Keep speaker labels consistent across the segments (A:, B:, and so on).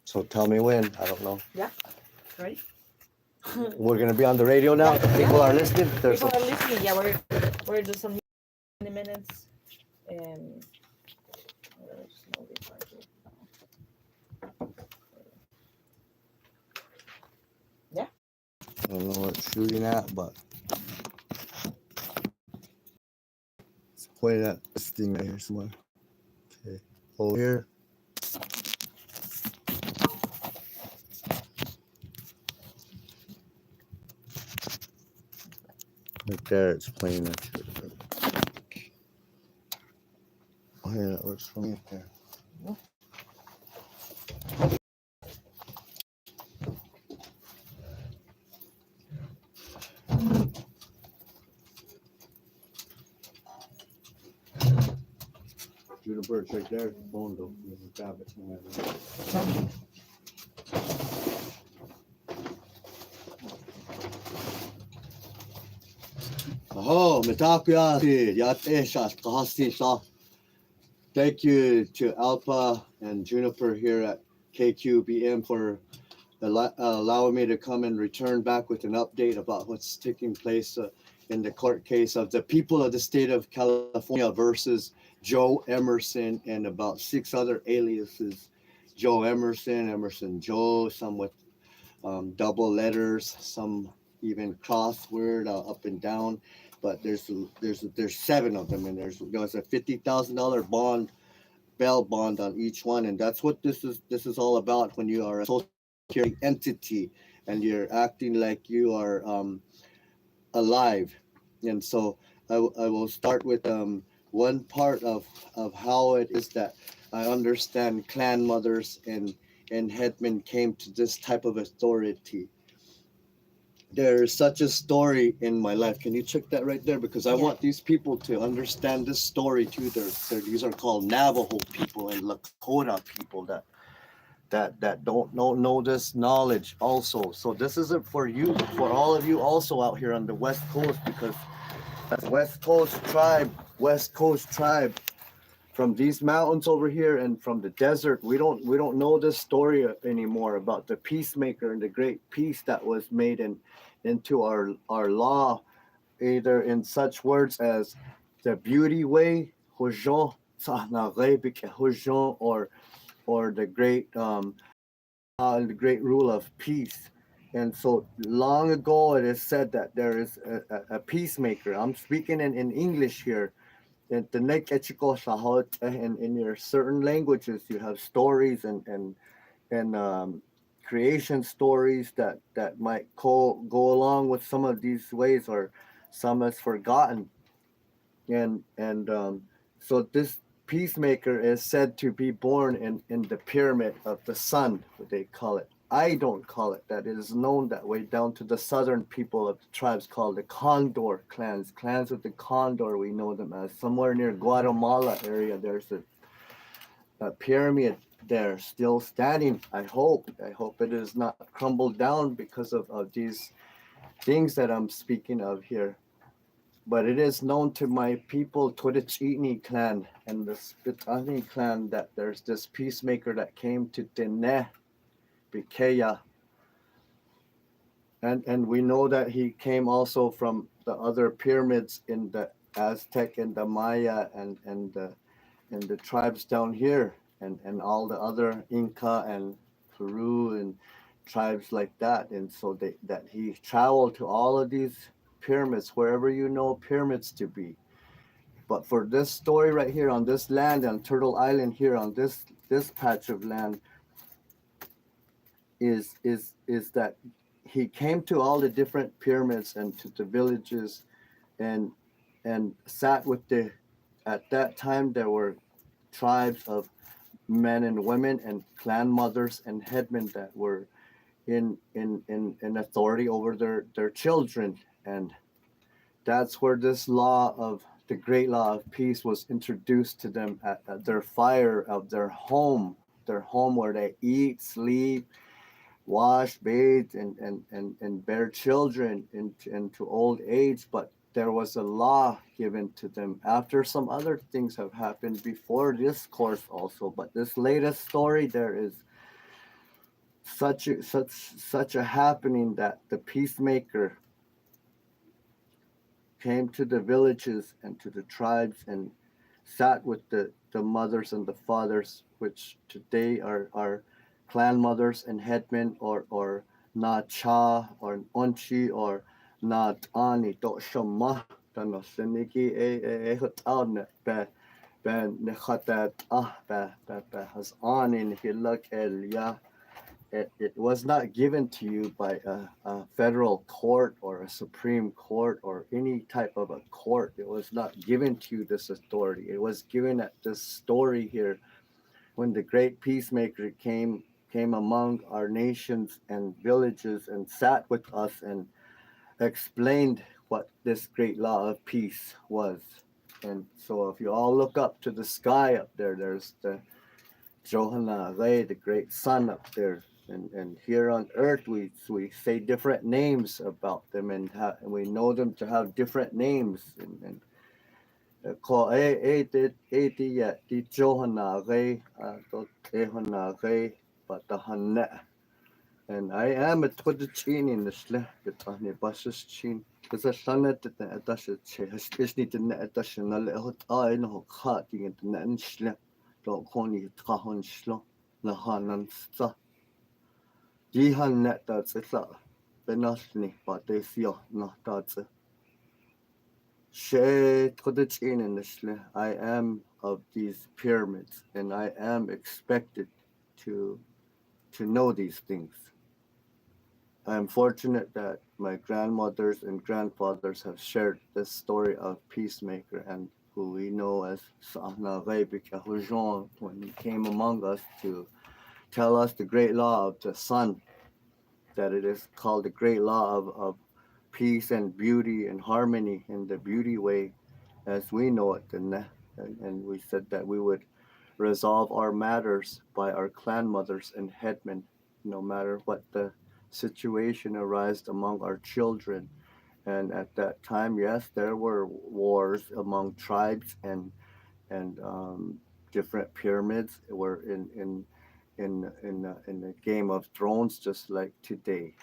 A: So tell me when. I don't know.
B: Yeah. Ready?
A: We're gonna be on the radio now.
B: Yeah.
A: People are listening. There's
B: People are listening. Yeah, we're doing some 20 minutes. And there's no guitar here. Yeah.
A: I don't know what it's shooting at, but it's pointing at this thing right here somewhere. Okay, over here. Right there, it's playing at you. Oh yeah, that works for me up there. Shoot a bird right there. Phone though. You can grab it. Oh, mitakuye, yatesha, kahasisha. Thank you to Alpha and Juniper here at KQBM for allowing me to come and return back with an update about what's taking place in the court case of the people of the state of California versus Joe Emerson and about 6 other aliases. Joe Emerson, Emerson Joe, some with double letters, some even crossword up and down. But there's 7 of them, and there's a $50,000 bail bond on each one, and that's what this is all about. When you are a social security entity and you're acting like you are alive. And so I will start with one part of how it is that I understand Clanmothers and headmen came to this type of authority. There's such a story in my life. Can you check that right there? Because I want these people to understand this story too. These are called Navajo people and Lakota people that don't know this knowledge also. So this isn't for you, for all of you also out here on the West Coast, because that's West Coast tribe from these mountains over here and from the desert. We don't know this story anymore about the peacemaker and the great peace that was made into our law, either in such words as the beauty way, or the great rule of peace. And so long ago it is said that there is a peacemaker. I'm speaking in English here. In your certain languages, you have stories and creation stories that might go along with some of these ways, or some is forgotten. And so this peacemaker is said to be born in the pyramid of the sun, what they call it. I don't call it that. It is known that way down to the southern people of the tribes called the Condor clans. Clans of the Condor, we know them as. Somewhere near Guatemala area, there's a pyramid there still standing. I hope it is not crumbled down because of these things that I'm speaking of here. But it is known to my people, Twitchini clan and the Spitani clan, that there's this peacemaker that came to Dene Bikeya. And we know that he came also from the other pyramids in the Aztec and the Maya and the tribes down here, and all the other Inca and Peru and tribes like that. And so that he traveled to all of these pyramids, wherever you know pyramids to be. But for this story right here on this land, on Turtle Island here, on this patch of land, is that he came to all the different pyramids and to the villages and sat with at that time there were tribes of men and women and clan mothers and headmen that were in authority over their children. And that's where this law of the great law of peace was introduced to them at their fire of their home where they eat, sleep, wash, bathe, and bear children into old age. But there was a law given to them after some other things have happened before this course also. But this latest story, there is such a happening that the peacemaker came to the villages and to the tribes and sat with the mothers and the fathers, which today are clan mothers and headmen, or na cha or onchi or na ani to shama tano seniki e hotan be ne khatat be has on in hilak el ya. It was not given to you by a federal court or a supreme court or any type of a court. It was not given to you, this authority. It was given at this story here when the great peacemaker came among our nations and villages and sat with us and explained what this great law of peace was. And so if you all look up to the sky up there, there's the Johanna Ray, the great sun up there. And here on earth we say different names about them, and we know them to have different names, and call the Johanna Ray, to Johanna Ray, but the Hanne. And I am a Twitchin in the Sle, the Tani Buses Chin. Because a sonnet that the Atasha has need to net additional hot eye no cutting into Nan Sle, don't call you Tahon Slo, Lahanan Sta. Jihan net that's it, Benasni, but they feel not that's it. She Twitchin in the Sle, I am of these pyramids, and I am expected to know these things. I am fortunate that my grandmothers and grandfathers have shared this story of Peacemaker, and who we know as Sahna Rebika Hujon, when he came among us to tell us the great law of the sun, that it is called the great law of peace and beauty and harmony in the beauty way as we know it. And we said that we would resolve our matters by our clan mothers and headmen, no matter what the situation arose among our children. And at that time, yes, there were wars among tribes and different pyramids were in the Game of Thrones, just like today.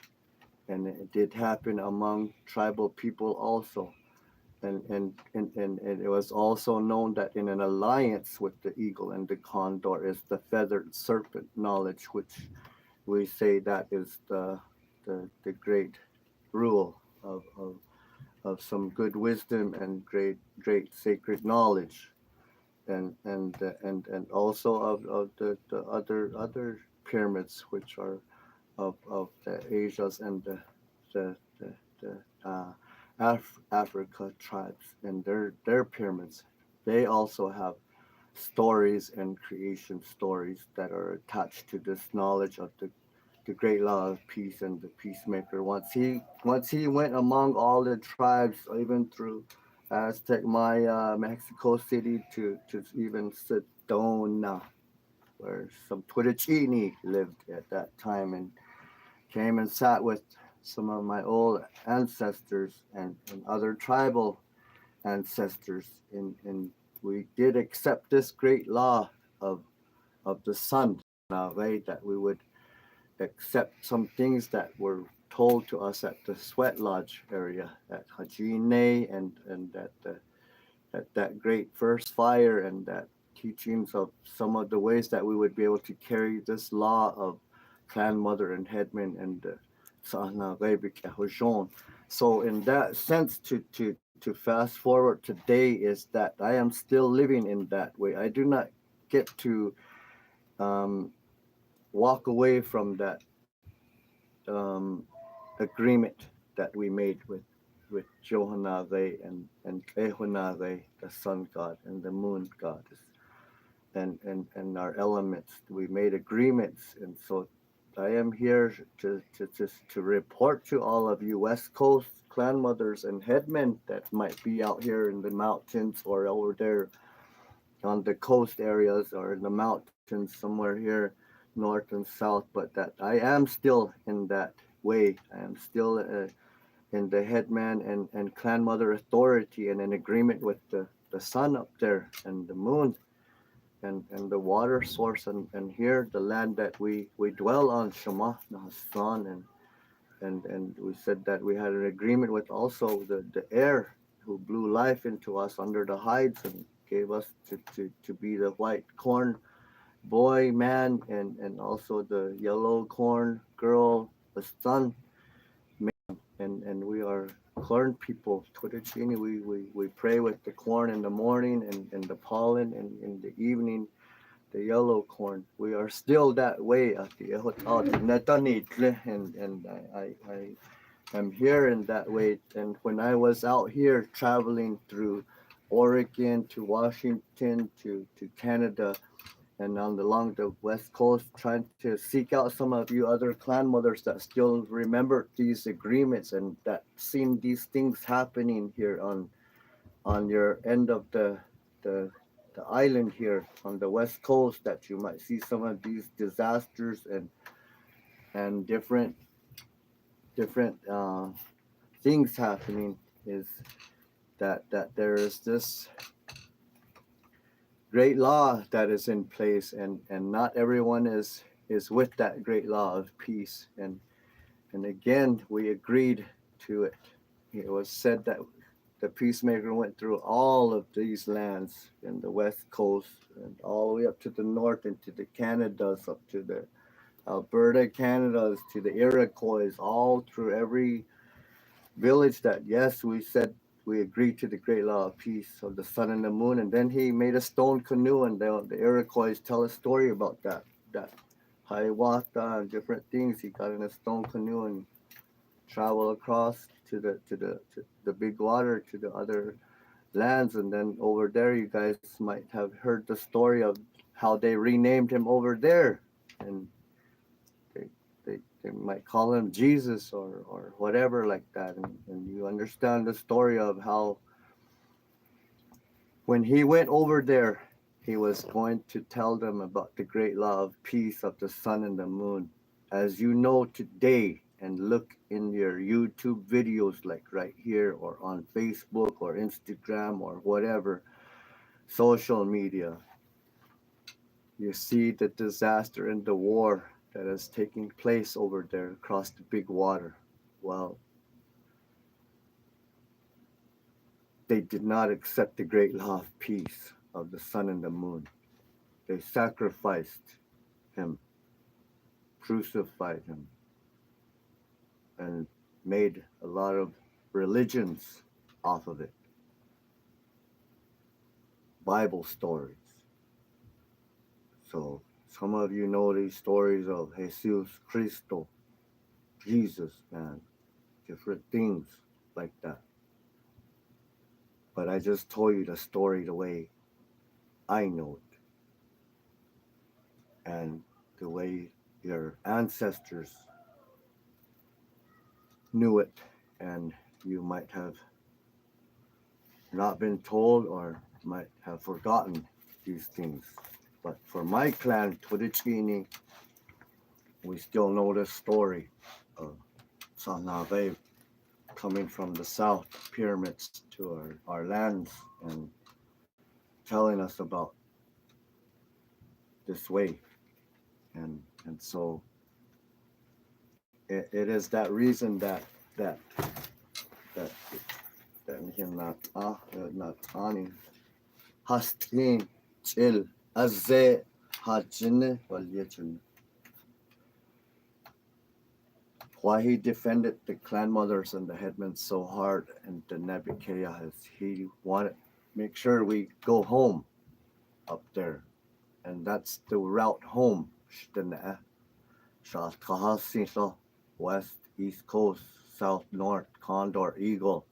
A: And it did happen among tribal people also. And it was also known that in an alliance with the eagle and the condor is the feathered serpent knowledge, which we say that is the great rule of some good wisdom and great sacred knowledge, and also of the other pyramids, which are of the Asias and the Africa tribes and their pyramids. They also have stories and creation stories that are attached to this knowledge of the great law of peace and the peacemaker. Once he went among all the tribes, even through Aztec, Maya, Mexico City, to even Sedona, where some Twitchini lived at that time, and came and sat with some of my old ancestors and other tribal ancestors, and we did accept this great law of the sun, right? That we would accept some things that were told to us at the sweat lodge area at Hajine, and that great first fire, and that teachings of some of the ways that we would be able to carry this law of clan mother and headman and Sahna Rebik Hojon. So in that sense, to fast forward today, is that I am still living in that way. I do not get to walk away from that agreement that we made with Johannave and Ehunave, the sun god and the moon goddess, and our elements. We made agreements, and so I am here to report to all of you West Coast clan mothers and headmen that might be out here in the mountains or over there on the coast areas or in the mountains somewhere here north and south, but that I am still in that way. I am still in the headman and clan mother authority and in agreement with the sun up there and the moon, and the water source, and here the land that we dwell on, Shema Nahasan, and we said that we had an agreement with also the air who blew life into us under the hides and gave us to be the white corn boy man, and also the yellow corn girl, the sun, and we are corn people. Twitchini, we pray with the corn in the morning and the pollen, and in the evening the yellow corn. We are still that way at the and I am here in that way. And when I was out here traveling through Oregon to Washington to Canada and along the west coast, trying to seek out some of you other clan mothers that still remember these agreements and that seen these things happening here on your end of the island here on the west coast, that you might see some of these disasters and different things happening, is that there is this great law that is in place, and not everyone is with that great law of peace, and again we agreed to it. It was said that the peacemaker went through all of these lands in the west coast and all the way up to the north into the Canadas, up to the Alberta Canadas, to the Iroquois, all through every village that, yes, we said we agreed to the great law of peace of the sun and the moon. And then he made a stone canoe, and the Iroquois tell a story about that Hiawatha and different things. He got in a stone canoe and traveled across to the big water, to the other lands. And then over there, you guys might have heard the story of how they renamed him over there, and they might call him Jesus or whatever like that. And you understand the story of how when he went over there, he was going to tell them about the great law of peace of the sun and the moon. As you know today, and look in your YouTube videos like right here or on Facebook or Instagram or whatever social media, you see the disaster and the war that is taking place over there across the big water. Well, they did not accept the great law of peace of the sun and the moon. They sacrificed him, crucified him, and made a lot of religions off of it. Bible stories. So some of you know these stories of Jesus Cristo, Jesus, man, different things like that. But I just told you the story the way I know it, and the way your ancestors knew it, and you might have not been told or might have forgotten these things. But for my clan, Twitichini, we still know this story of Sanave coming from the south pyramids to our lands and telling us about this way. And so it is that reason that Natani Hastin Chil Azze Hajin Walyachin. Why he defended the Clanmothers and the headmen so hard, and the Nebuchadnezzar, is he wanted to make sure we go home up there, and that's the route home. West, east coast, south, north, condor, eagle.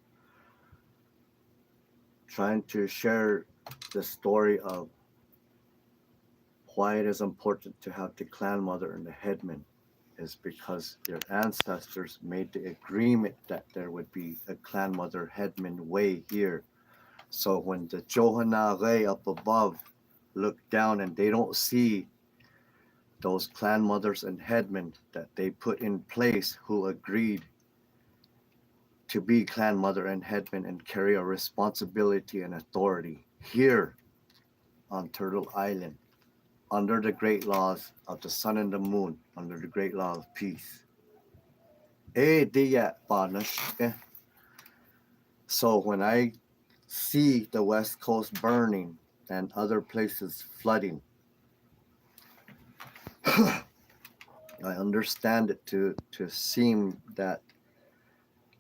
A: Trying to share the story of why it is important to have the clan mother and the headman, is because your ancestors made the agreement that there would be a clan mother headman way here. So when the Johana up above look down and they don't see those clan mothers and headmen that they put in place who agreed to be clan mother and headman and carry a responsibility and authority here on Turtle Island, under the great laws of the sun and the moon, under the great law of peace. So when I see the West Coast burning and other places flooding, I understand it to seem that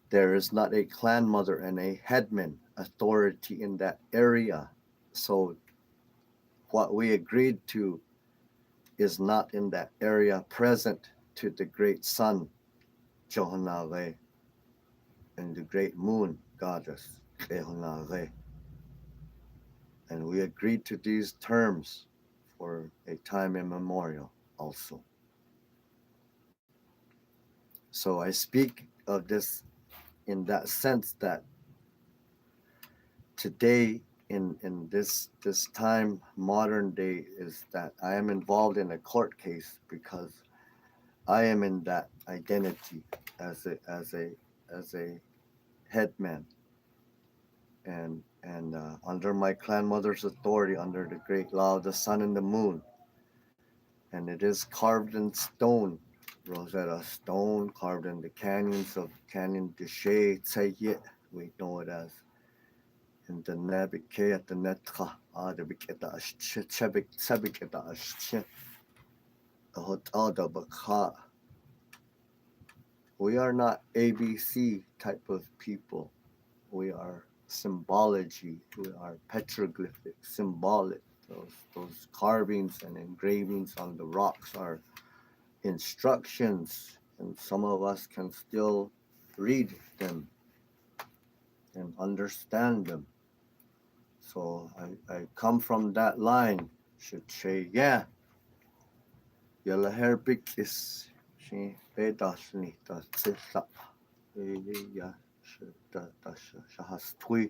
A: there is not a clan mother and a headman authority in that area. So what we agreed to is not in that area present to the great sun, Johanawe, and the great moon goddess, Kehonawe. And we agreed to these terms for a time immemorial also. So I speak of this in that sense that today in this time, modern day, is that I am involved in a court case because I am in that identity as a headman, and under my clan mother's authority, under the great law of the sun and the moon, and it is carved in stone, Rosetta Stone, carved in the canyons of Canyon de Chay, Tsayit, we know it as. In the Nabike at the Netka, the Biketa Chebik Sebiketa Ashche, the Hotel the Baka. We are not ABC type of people. We are symbology. We are petroglyphic, symbolic. Those carvings and engravings on the rocks are instructions, and some of us can still read them and understand them. So I come from that line. Should say, yeah. Yalla hair big is she bedasni da tsisa. Ya da shahastui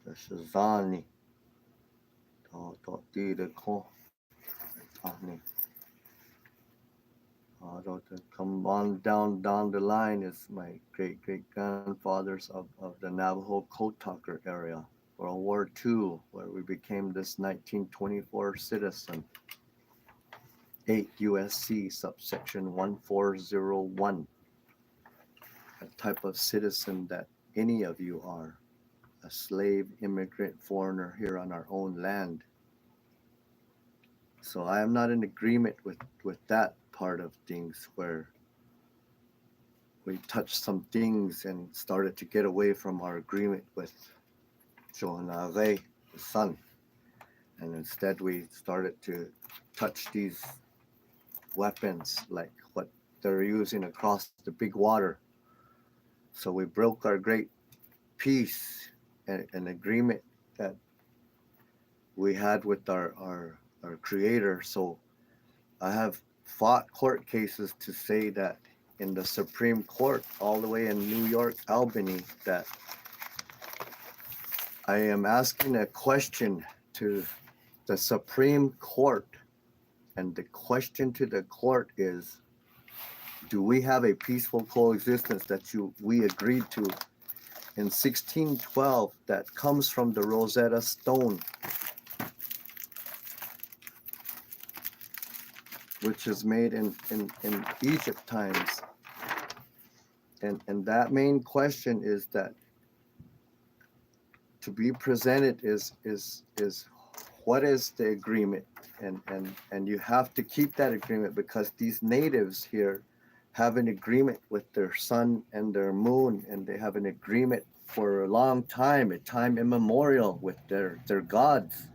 A: da shazani da di de ko ahni. Come on down the line is my great grandfathers of the Navajo Code Talker area. World War II, where we became this 1924 citizen. 8 USC subsection 1401. A type of citizen that any of you are. A slave, immigrant, foreigner here on our own land. So I am not in agreement with that part of things where we touched some things and started to get away from our agreement with Johanawe, the sun. And instead we started to touch these weapons like what they're using across the big water. So we broke our great peace and an agreement that we had with our creator. So I have fought court cases to say that in the Supreme Court, all the way in New York, Albany, that I am asking a question to the Supreme Court, and the question to the court is, do we have a peaceful coexistence that we agreed to in 1612 that comes from the Rosetta Stone, which is made in Egypt times. And that main question is that to be presented is what is the agreement? And you have to keep that agreement because these natives here have an agreement with their sun and their moon, and they have an agreement for a long time, a time immemorial with their gods.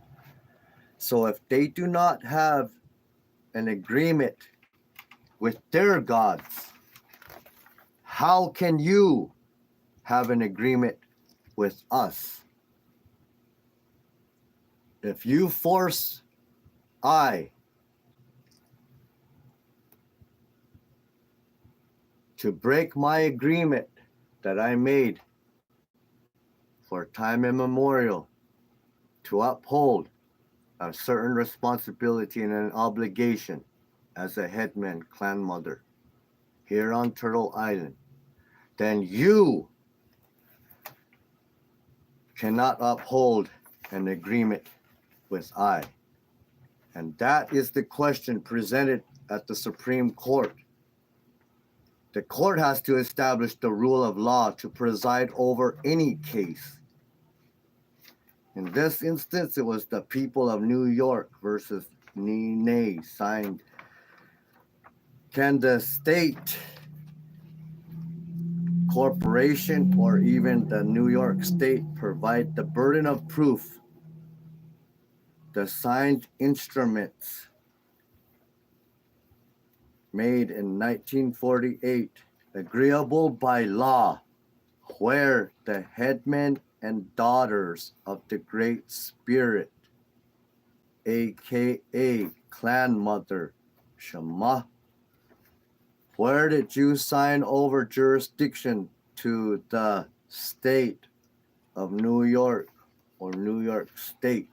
A: So if they do not have an agreement with their gods, how can you have an agreement with us? If you force I to break my agreement that I made for time immemorial to uphold a certain responsibility and an obligation as a headman clan mother here on Turtle Island, then you cannot uphold an agreement with I. And that is the question presented at the Supreme Court. The court has to establish the rule of law to preside over any case. In this instance, it was the people of New York versus Nii Nee signed. Can the state, corporation, or even the New York state provide the burden of proof? The signed instruments made in 1948, agreeable by law, where the headmen and daughters of the Great Spirit, aka Clanmother, Shema. Where did you sign over jurisdiction to the state of New York or New York State?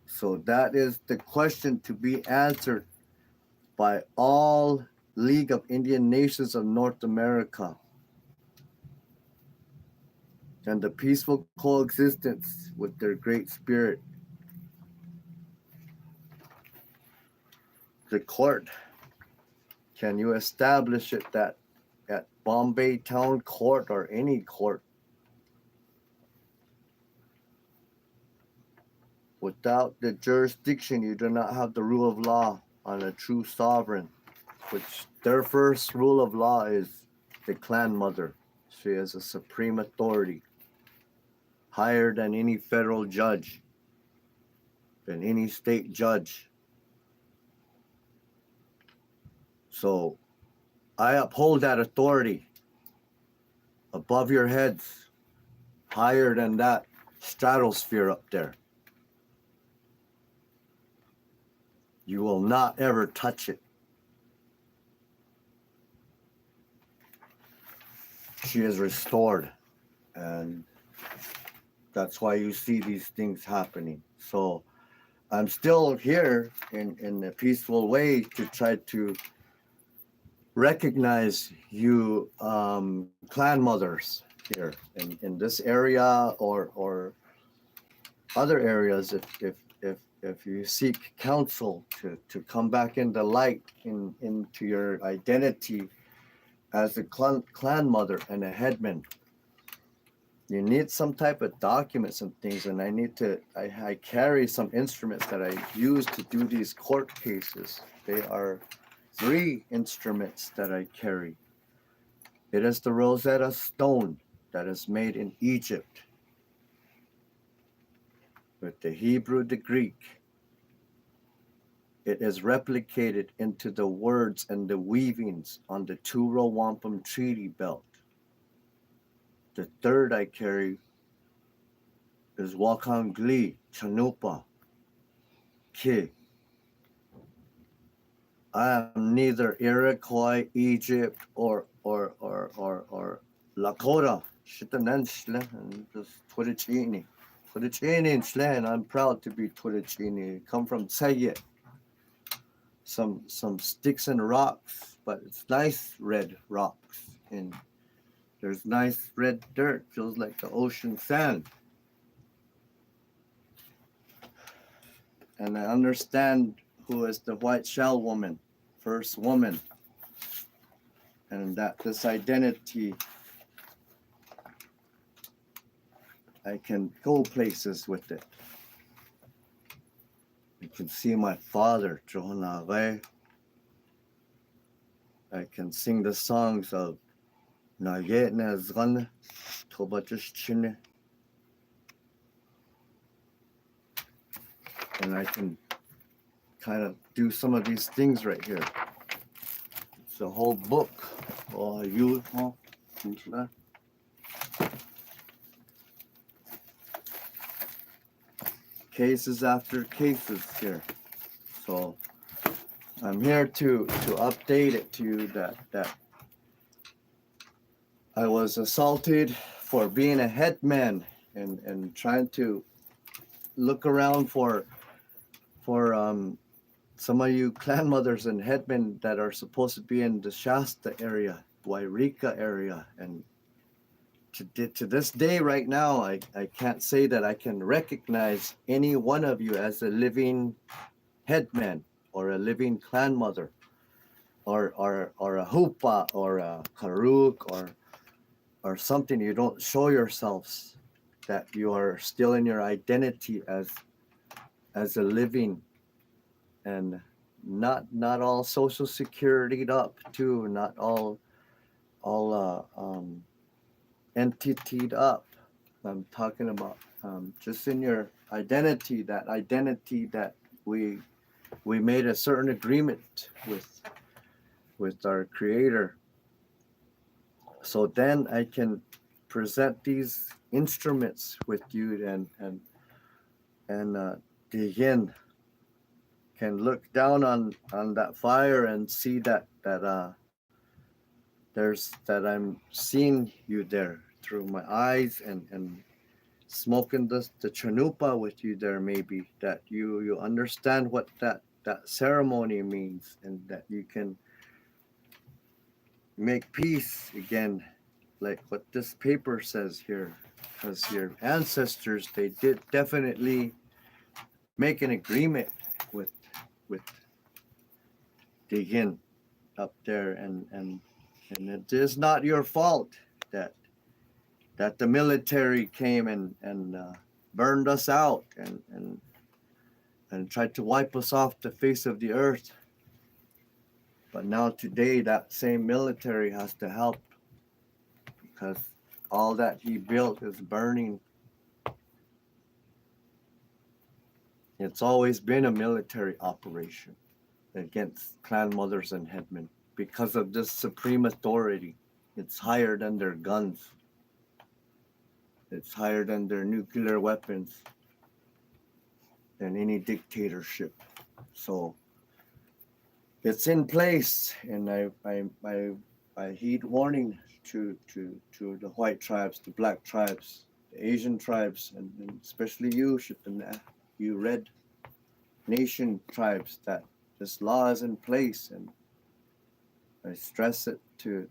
A: So that is the question to be answered by all League of Indian Nations of North America. And the peaceful coexistence with their Great Spirit. The court, can you establish it that at Bombay Town Court or any court, without the jurisdiction, you do not have the rule of law on a true sovereign, which their first rule of law is the clan mother. She is a supreme authority, higher than any federal judge, than any state judge. So I uphold that authority above your heads, higher than that stratosphere up there. You will not ever touch it. She is restored, and that's why you see these things happening. So I'm still here in a peaceful way to try to recognize you clan mothers here in this area or other areas if you seek counsel to come back into light into your identity as a clan mother and a headman. You need some type of documents and things, and I carry some instruments that I use to do these court cases. They are 3 instruments that I carry. It is the Rosetta Stone that is made in Egypt with the Hebrew, the Greek. It is replicated into the words and the weavings on the 2 Row Wampum Treaty belt. The 3rd I carry is Wakangli, Chanupa, Ki. I am neither Iroquois, Egypt, or Lakota. And I'm proud to be Twitchini. Come from Sayet. Some sticks and rocks, but it's nice red rocks. And there's nice red dirt, feels like the ocean sand. And I understand who is the white shell woman, first woman, and that this identity, I can go places with it. You can see my father, Johonare. I can sing the songs of Nayet Nazgan, Tobajushchine. And I can kind of do some of these things right here. It's a whole book. Oh, you, huh? Cases after cases here. So I'm here to update it to you that I was assaulted for being a headman and trying to look around for some of you clan mothers and headmen that are supposed to be in the Shasta area, Wairika area, and to this day right now, I can't say that I can recognize any one of you as a living headman or a living clan mother or a hupa or a karuk or something. You don't show yourselves that you are still in your identity as a living, and not all social security'd up too, not all entity'd up. I'm talking about just in your identity, that identity that we made a certain agreement with our creator. So then I can present these instruments with you and dig in, can look down on that fire and see that I'm seeing you there through my eyes, and smoking the chanupa with you there, maybe that you understand what that ceremony means, and that you can make peace again, like what this paper says here, because your ancestors, they did definitely make an agreement with Digin up there, and it is not your fault that the military came and burned us out and tried to wipe us off the face of the earth. But now today, that same military has to help, because all that he built is burning. It's always been a military operation against clanmothers and headmen because of this supreme authority. It's higher than their guns. It's higher than their nuclear weapons, than any dictatorship. So it's in place, and I heed warning to the white tribes, the black tribes, the Asian tribes, and especially you red nation tribes, that this law is in place, and I stress it to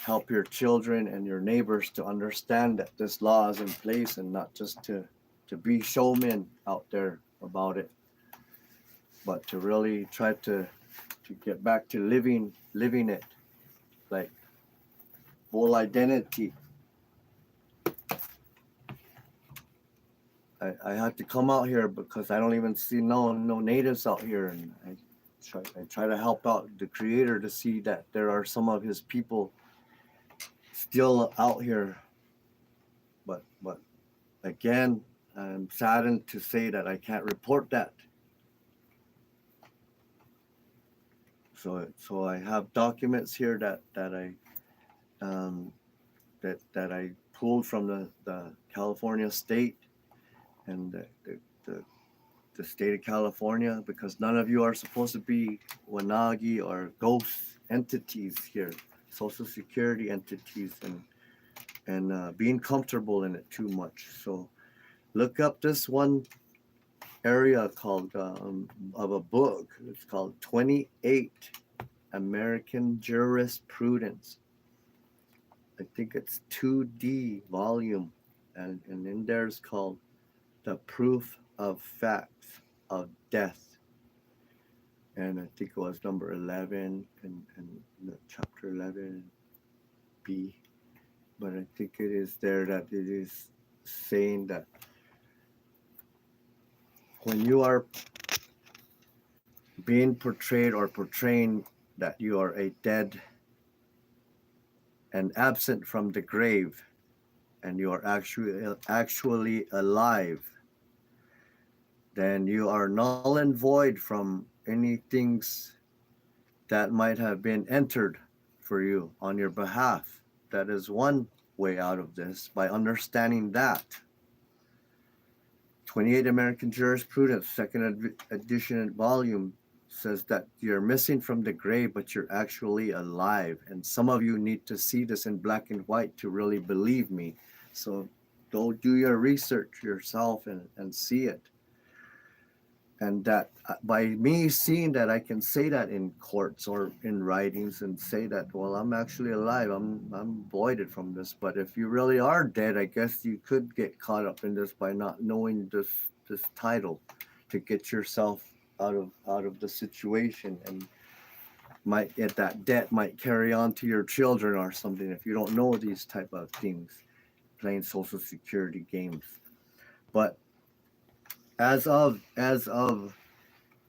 A: help your children and your neighbors to understand that this law is in place, and not just to be showmen out there about it, but to really try to get back to living it, like full identity. I had to come out here because I don't even see no natives out here, and I try to help out the creator to see that there are some of his people still out here. But again, I'm saddened to say that I can't report that. So I have documents here that I pulled from the California state and the state of California, because none of you are supposed to be Wanagi or ghost entities here, social security entities, and being comfortable in it too much. So look up this one area called of a book. It's called 28 American Jurisprudence. I think it's 2D volume, and in there it's called The Proof of Facts of Death, and I think it was number 11 and chapter 11B. But I think it is there that it is saying that when you are being portrayed or portraying that you are a dead and absent from the grave, and you are actually alive, then you are null and void from any things that might have been entered for you on your behalf. That is one way out of this, by understanding that. 28 American Jurisprudence, second edition volume, says that you're missing from the grave, but you're actually alive. And some of you need to see this in black and white to really believe me. So go do your research yourself and see it. and that by me seeing that, I can say that in courts or in writings and say that, well, I'm actually alive, I'm voided from this. But if you really are dead, I guess you could get caught up in this by not knowing this title to get yourself out of the situation, and might get that debt might carry on to your children or something if you don't know these type of things, playing social security games. But as of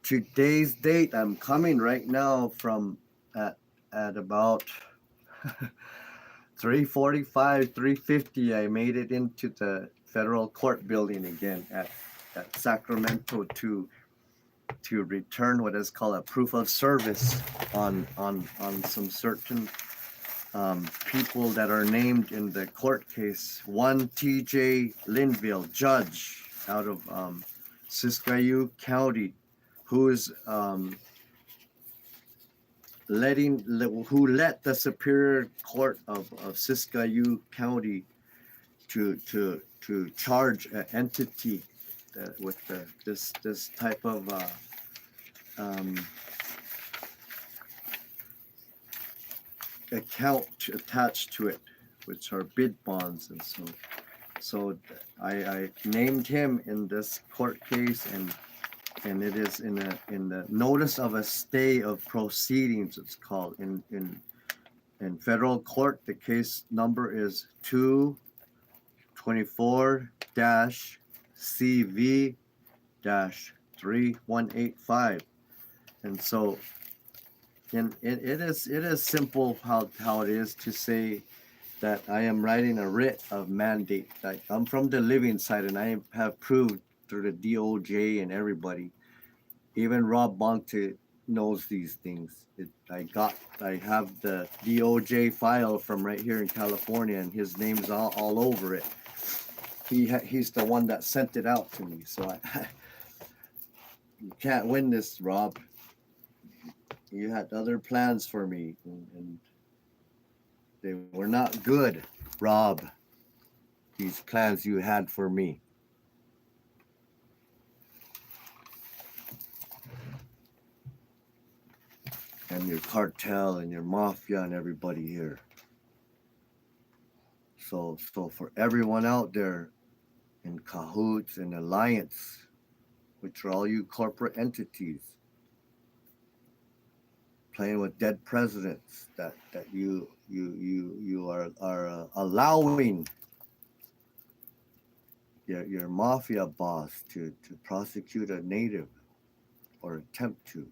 A: today's date, I'm coming right now from at about 3:45, 3:50. I made it into the federal court building again at Sacramento to return what is called a proof of service on some certain people that are named in the court case. One T.J. Linville, judge out of Siskiyou County, who is who let the Superior Court of Siskiyou County to charge an entity with this type of um, account attached to it, which are bid bonds. And so I named him in this court case, and it is in the notice of a stay of proceedings, it's called in federal court. The case number is 224-CV-3185. And so it is simple how it is to say that I am writing a writ of mandate. Like, I'm from the living side, and I have proved through the DOJ and everybody, even Rob Bonte knows these things. I have the DOJ file from right here in California, and his name's all over it. He's the one that sent it out to me. So you can't win this, Rob. You had other plans for me, and they were not good, Rob. These plans you had for me. And your cartel and your mafia and everybody here. So for everyone out there in cahoots and alliance, which are all you corporate entities, playing with dead presidents, that you are allowing your mafia boss to prosecute a native, or attempt to.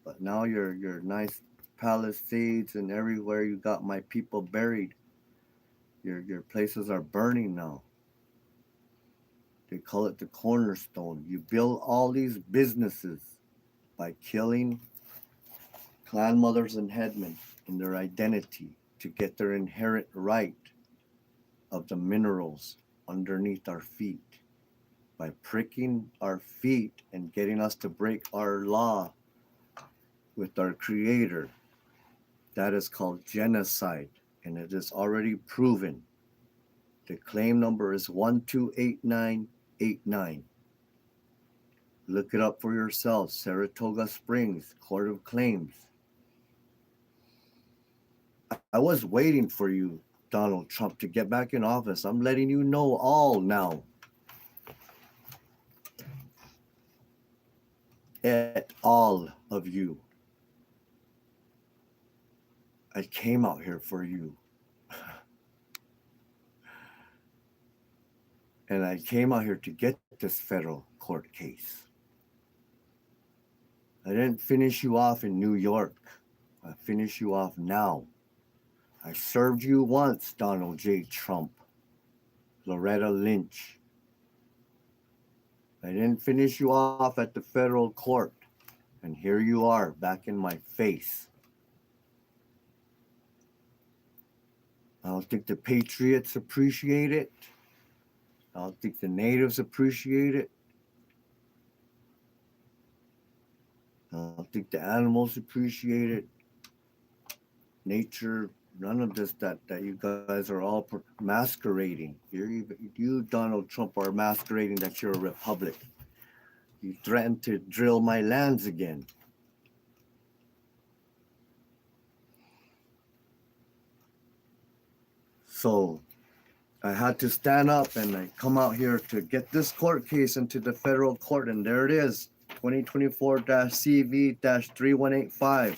A: But now your nice Palisades and everywhere you got my people buried, your places are burning now. They call it the cornerstone. You build all these businesses by killing clanmothers and headmen in their identity to get their inherent right of the minerals underneath our feet, by pricking our feet and getting us to break our law with our creator. That is called genocide, and it is already proven. The claim number is 128989. Look it up for yourself. Saratoga Springs Court of Claims. I was waiting for you, Donald Trump, to get back in office. I'm letting you know all now. At all of you. I came out here for you. And I came out here to get this federal court case. I didn't finish you off in New York. I finish you off now. I served you once, Donald J. Trump, Loretta Lynch. I didn't finish you off at the federal court. And here you are, back in my face. I don't think the patriots appreciate it. I don't think the natives appreciate it. I don't think the animals appreciate it. Nature, none of this that you guys are all masquerading. You, Donald Trump, are masquerading that you're a republic. You threatened to drill my lands again. So I had to stand up and I come out here to get this court case into the federal court, and there it is, 2024-CV-3185.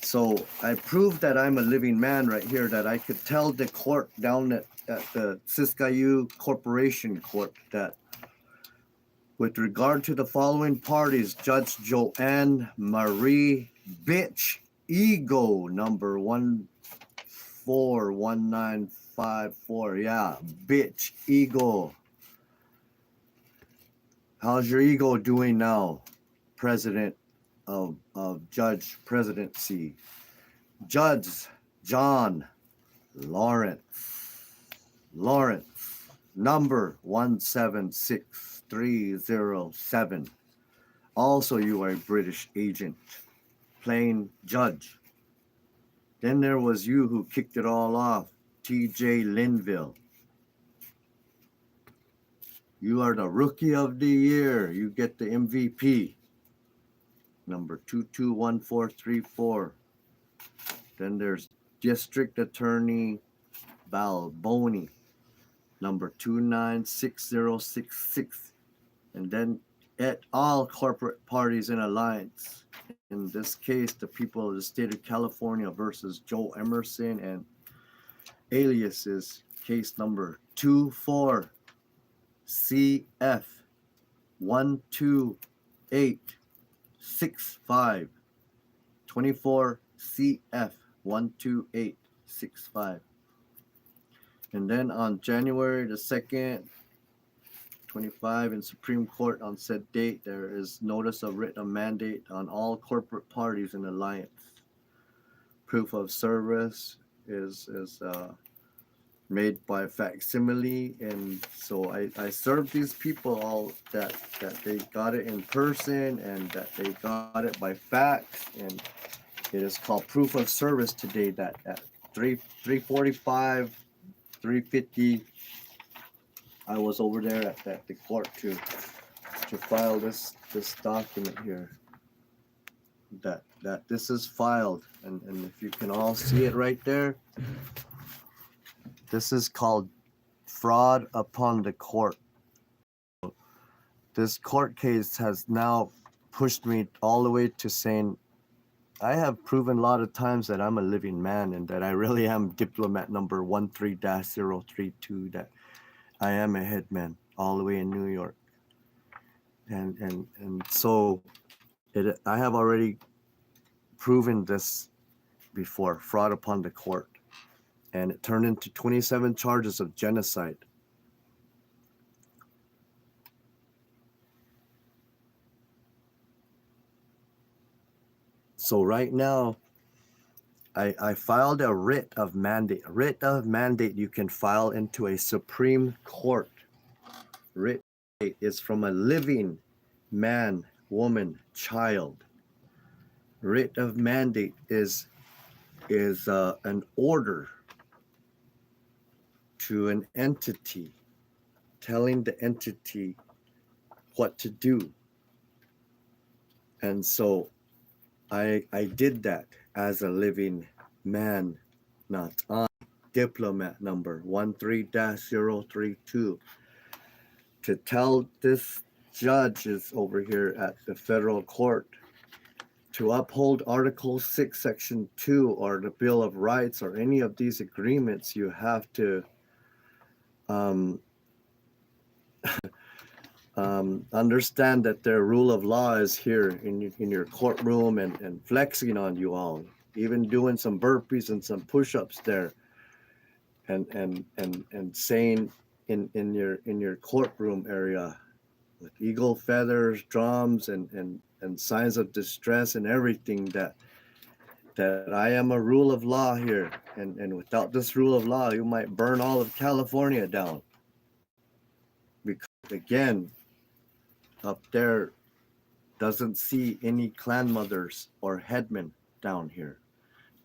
A: So I proved that I'm a living man right here, that I could tell the court down at the Siskiyou Corporation Court that with regard to the following parties, Judge Joanne Marie Bitch Ego number 141954. Yeah, Bitch Ego. How's your ego doing now, President of Judge Presidency? Judge John Lawrence, number 176307. Also, you are a British agent, plain judge. Then there was you who kicked it all off, T.J. Linville. You are the Rookie of the Year. You get the MVP, number 221434. Then there's District Attorney Balboni, number 296066. And then at all corporate parties in alliance. In this case, the people of the state of California versus Joe Emerson and aliases, case number 24CF 12865. 24CF 12865. And then on January the 2nd, 25 in Supreme Court on said date, there is notice of writ of mandate on all corporate parties in alliance. Proof of service is made by facsimile, and so I served these people all that they got it in person and that they got it by fax, and it is called proof of service today. That at 3:45, 3:50. I was over there at the court to file this document here. That this is filed, and if you can all see it right there, this is called fraud upon the court. This court case has now pushed me all the way to saying I have proven a lot of times that I'm a living man and that I really am diplomat number 13-032, that I am a headman all the way in New York. And so I have already proven this before, fraud upon the court. And it turned into 27 charges of genocide. So right now, I filed a writ of mandate. A writ of mandate you can file into a Supreme Court. Writ is from a living man, woman, child. Writ of mandate is an order to an entity, telling the entity what to do. And so I did that as a living man, not on. Diplomat number 13-032, to tell this judge is over here at the federal court to uphold Article 6, Section 2, or the Bill of Rights, or any of these agreements. You have to understand that their rule of law is here in your courtroom, and flexing on you all, even doing some burpees and some push-ups there, and saying in your courtroom area with eagle feathers, drums, and signs of distress and everything, that I am a rule of law here, and without this rule of law, you might burn all of California down. Because again, up there doesn't see any Clanmothers or headmen down here.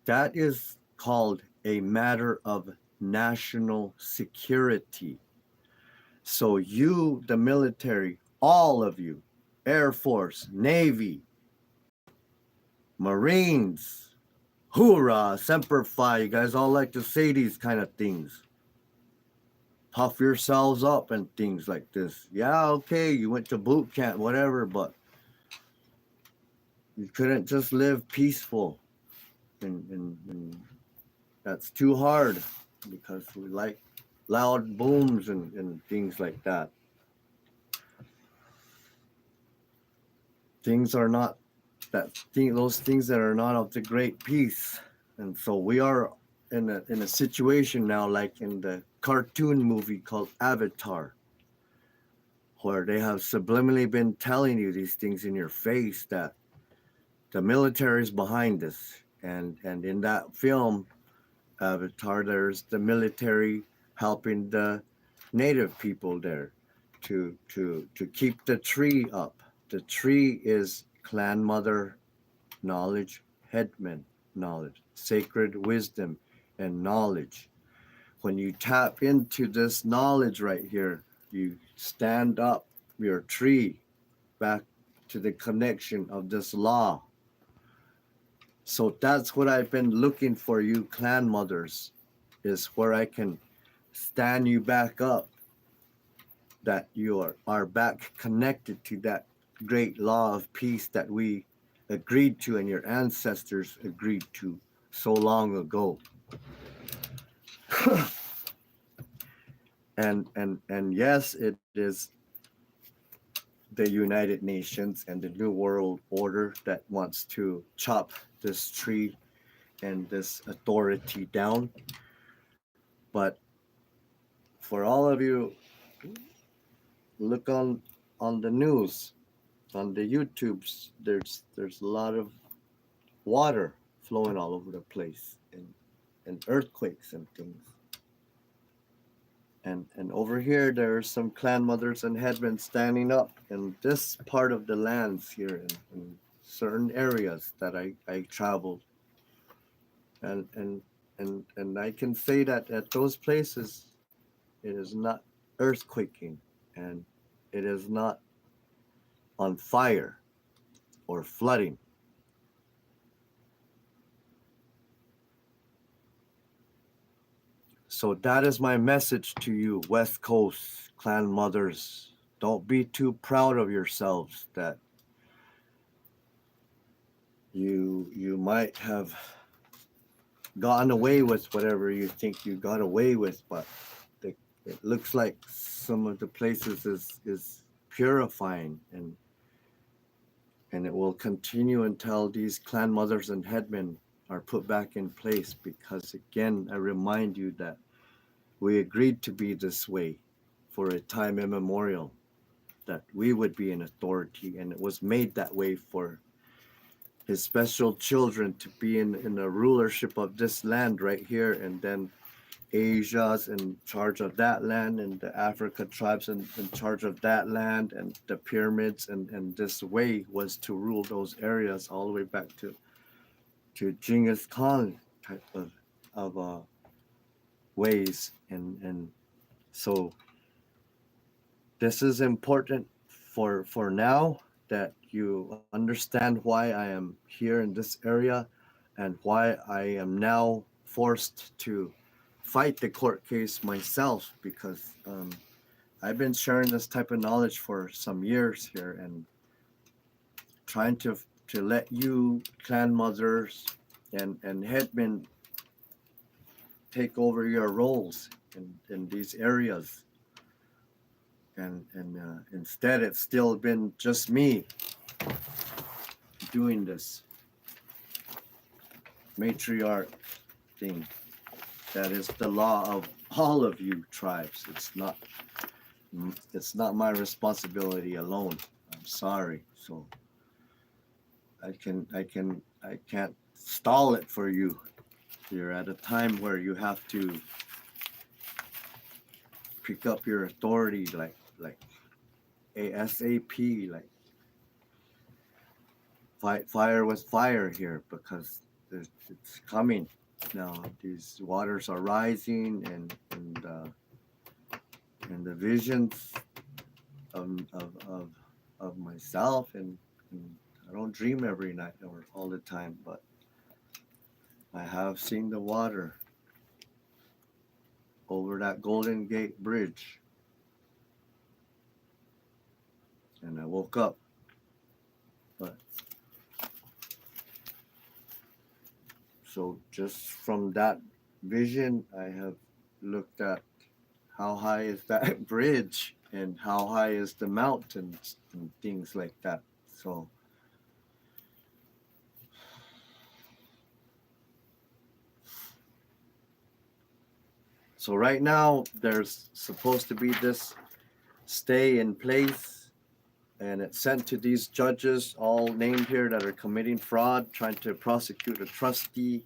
A: That is called a matter of national security. So you, the military, all of you, Air Force, Navy, Marines. Hoorah, Semper Fi. You guys all like to say these kind of things. Puff yourselves up and things like this. Yeah, okay, you went to boot camp, whatever, but you couldn't just live peaceful. And that's too hard because we like loud booms and things like that. Things are not those things that are not of the great peace. And so we are in a situation now like in the cartoon movie called Avatar, where they have subliminally been telling you these things in your face that the military is behind this. And in that film, Avatar, there's the military helping the native people there to keep the tree up. The tree is clan mother knowledge, headman knowledge, sacred wisdom and knowledge. When you tap into this knowledge right here, you stand up your tree back to the connection of this law. So that's what I've been looking for you clan mothers, is where I can stand you back up, that you are back connected to that great law of peace that we agreed to and your ancestors agreed to so long ago. and yes, it is the United Nations and the New World Order that wants to chop this tree and this authority down. But for all of you, look on the news, on the YouTubes, there's a lot of water flowing all over the place, and earthquakes and things. And over here there are some clan mothers and headmen standing up in this part of the lands here in certain areas that I traveled. And I can say that at those places it is not earthquaking, and it is not on fire or flooding. So that is my message to you, West Coast clan mothers. Don't be too proud of yourselves that you might have gotten away with whatever you think you got away with, but it looks like some of the places is purifying, and it will continue until these clan mothers and headmen are put back in place, because again I remind you that we agreed to be this way for a time immemorial, that we would be an authority, and it was made that way for his special children to be in the rulership of this land right here, and then Asia's in charge of that land, and the Africa tribes in charge of that land, and the pyramids, and this way was to rule those areas all the way back to Genghis Khan type of ways. And so this is important for now, that you understand why I am here in this area and why I am now forced to fight the court case myself, because I've been sharing this type of knowledge for some years here and trying to let you clan mothers and headmen take over your roles in these areas. And instead it's still been just me doing this matriarch thing. That is the law of all of you tribes. It's not my responsibility alone. I'm sorry. So I can't stall it for you. You're at a time where you have to pick up your authority like ASAP, like fight fire with fire here, because it's coming now. These waters are rising, and the visions of of myself, and I don't dream every night or all the time, but I have seen the water over that Golden Gate Bridge, and I woke up. But so just from that vision, I have looked at how high is that bridge and how high is the mountains and things like that. So right now there's supposed to be this stay in place, and it's sent to these judges all named here that are committing fraud, trying to prosecute a trustee,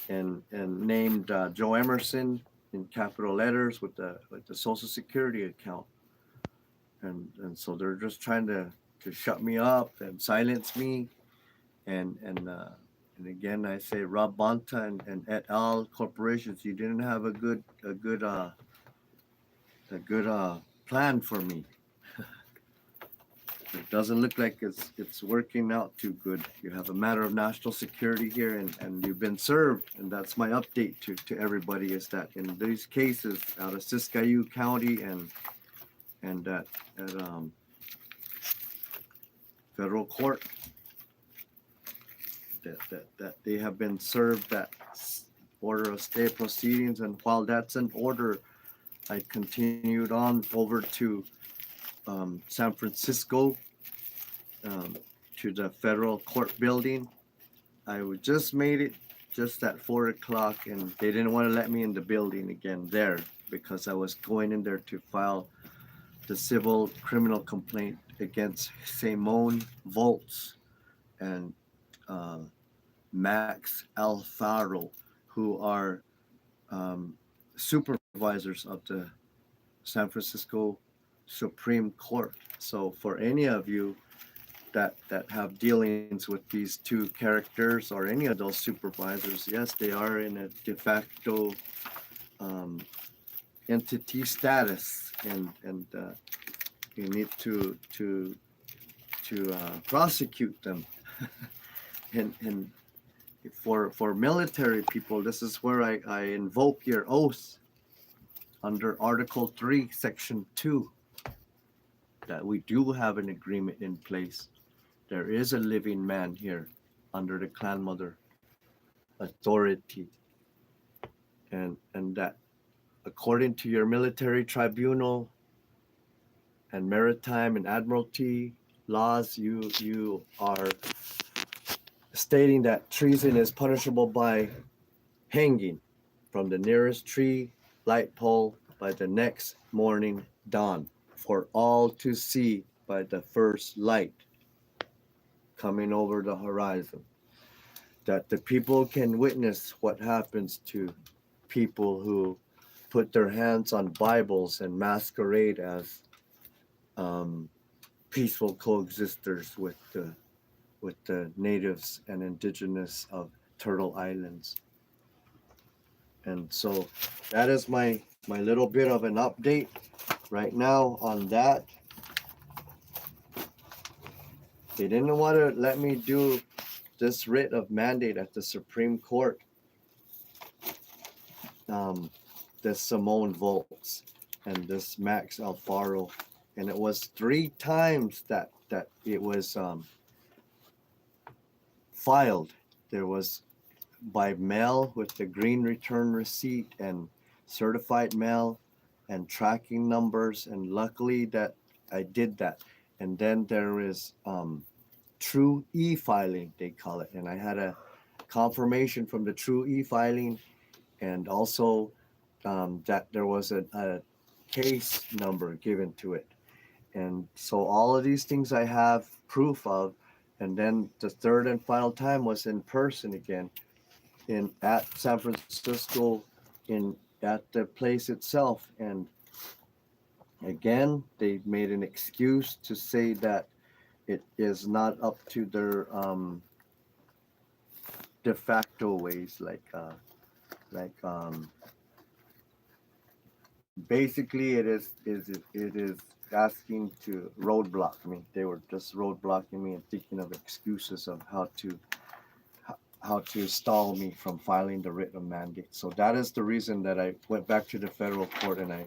A: and named Joe Emerson in capital letters with the Social Security account, and so they're just trying to shut me up and silence me, and again I say Rob Bonta and et al. Corporations, you didn't have a good plan for me. It doesn't look like it's working out too good. You have a matter of national security here, and you've been served, and that's my update to everybody, is that in these cases out of Siskiyou County and at federal court, that they have been served that order of stay proceedings, and while that's an order, I continued on over to San Francisco, to the federal court building. I just made it just at 4 o'clock, and they didn't want to let me in the building again there because I was going in there to file the civil criminal complaint against Simone Volts and Max Alfaro, who are supervisors of the San Francisco Supreme Court. So for any of you that have dealings with these two characters or any of those supervisors, yes, they are in a de facto entity status, and you need to prosecute them. and for military people, this is where I invoke your oath under Article 3, Section 2, that we do have an agreement in place. There is a living man here under the Clanmother authority, and that according to your military tribunal and maritime and admiralty laws, you are stating that treason is punishable by hanging from the nearest tree light pole by the next morning dawn, for all to see by the first light coming over the horizon, that the people can witness what happens to people who put their hands on Bibles and masquerade as peaceful coexisters with the natives and indigenous of Turtle Islands. And so that is my little bit of an update right now on that. They didn't want to let me do this writ of mandate at the Supreme Court. This Simone Volts and this Max Alfaro, and it was 3 times that it was filed. There was by mail with the green return receipt and certified mail and tracking numbers, and luckily that I did that. And then there is true e-filing, they call it, and I had a confirmation from the true e-filing, and also that there was a case number given to it. And so all of these things I have proof of. And then the third and final time was in person again, at San Francisco, at the place itself. And again, they made an excuse to say that it is not up to their de facto ways, like basically it is asking to roadblock me. They were just roadblocking me and thinking of excuses of how to stall me from filing the writ of mandate. So that is the reason that I went back to the federal court, and I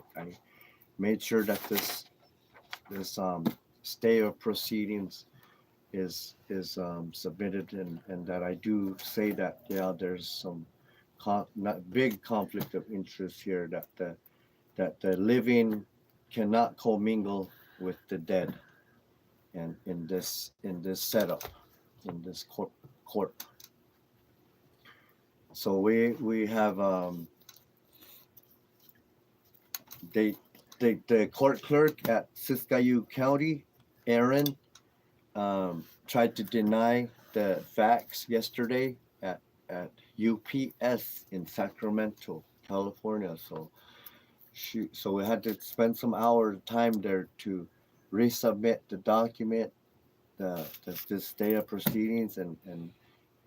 A: made sure that this stay of proceedings is submitted, and that I do say that there's some not big conflict of interest here, that the living cannot commingle with the dead, and in this setup, in this court. So we have the court clerk at Siskiyou County, Aaron, tried to deny the facts yesterday at UPS in Sacramento, California. So we had to spend some hours time there to resubmit the document, this day of proceedings, and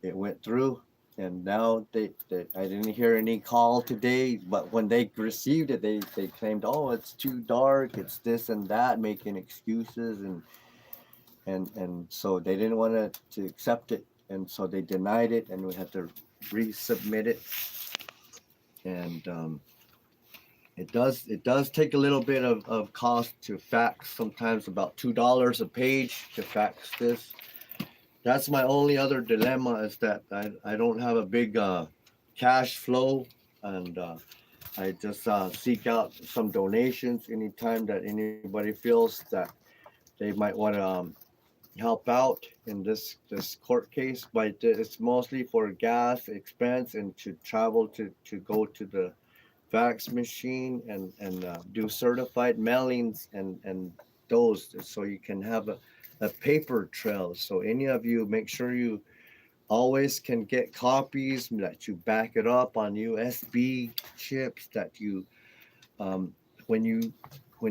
A: it went through. And now I didn't hear any call today, but when they received it, they claimed, oh, it's too dark, it's this and that, making excuses, and so they didn't want to accept it, and so they denied it, and we had to resubmit it. And it does take a little bit of cost to fax, sometimes about $2 a page to fax this. That's my only other dilemma, is that I don't have a big cash flow, and I just seek out some donations anytime that anybody feels that they might want to help out in this court case. But it's mostly for gas expense and to travel to go to the fax machine and do certified mailings and those, so you can have a paper trail. So any of you, make sure you always can get copies, that you back it up on USB chips, that you when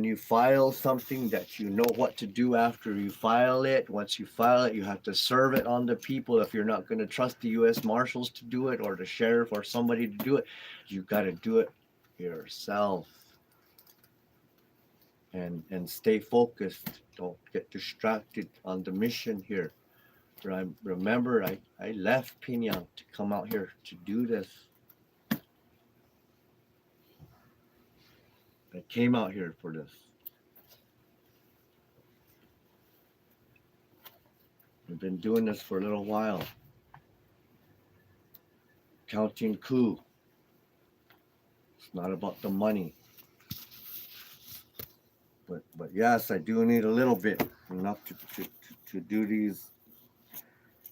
A: you file something, that you know what to do after you file it. Once you file it, you have to serve it on the people. If you're not going to trust the U.S. Marshals to do it, or the sheriff or somebody to do it, you got to do it yourself. And stay focused. Don't get distracted on the mission here. Remember, I left Pinon to come out here to do this. I came out here for this. I've been doing this for a little while. Counting coup. It's not about the money. But yes, I do need a little bit, enough to do these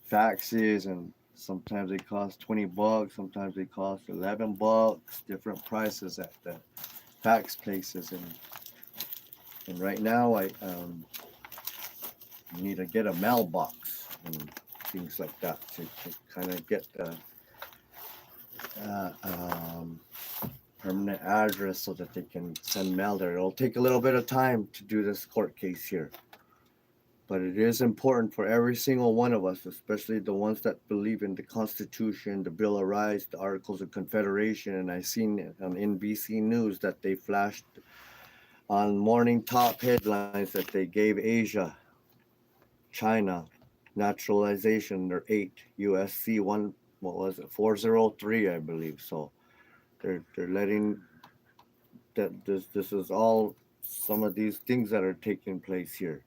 A: faxes, and sometimes they cost $20, sometimes they cost $11, different prices at the fax places, and right now I need to get a mailbox and things like that to kind of get the permanent address so that they can send mail there. It'll take a little bit of time to do this court case here, but it is important for every single one of us, especially the ones that believe in the Constitution, the Bill of Rights, the Articles of Confederation. And I seen on NBC News that they flashed on morning top headlines that they gave Asia, China, naturalization, their 8 USC 1, what was it, 403, I believe. So they're letting that this is all some of these things that are taking place here.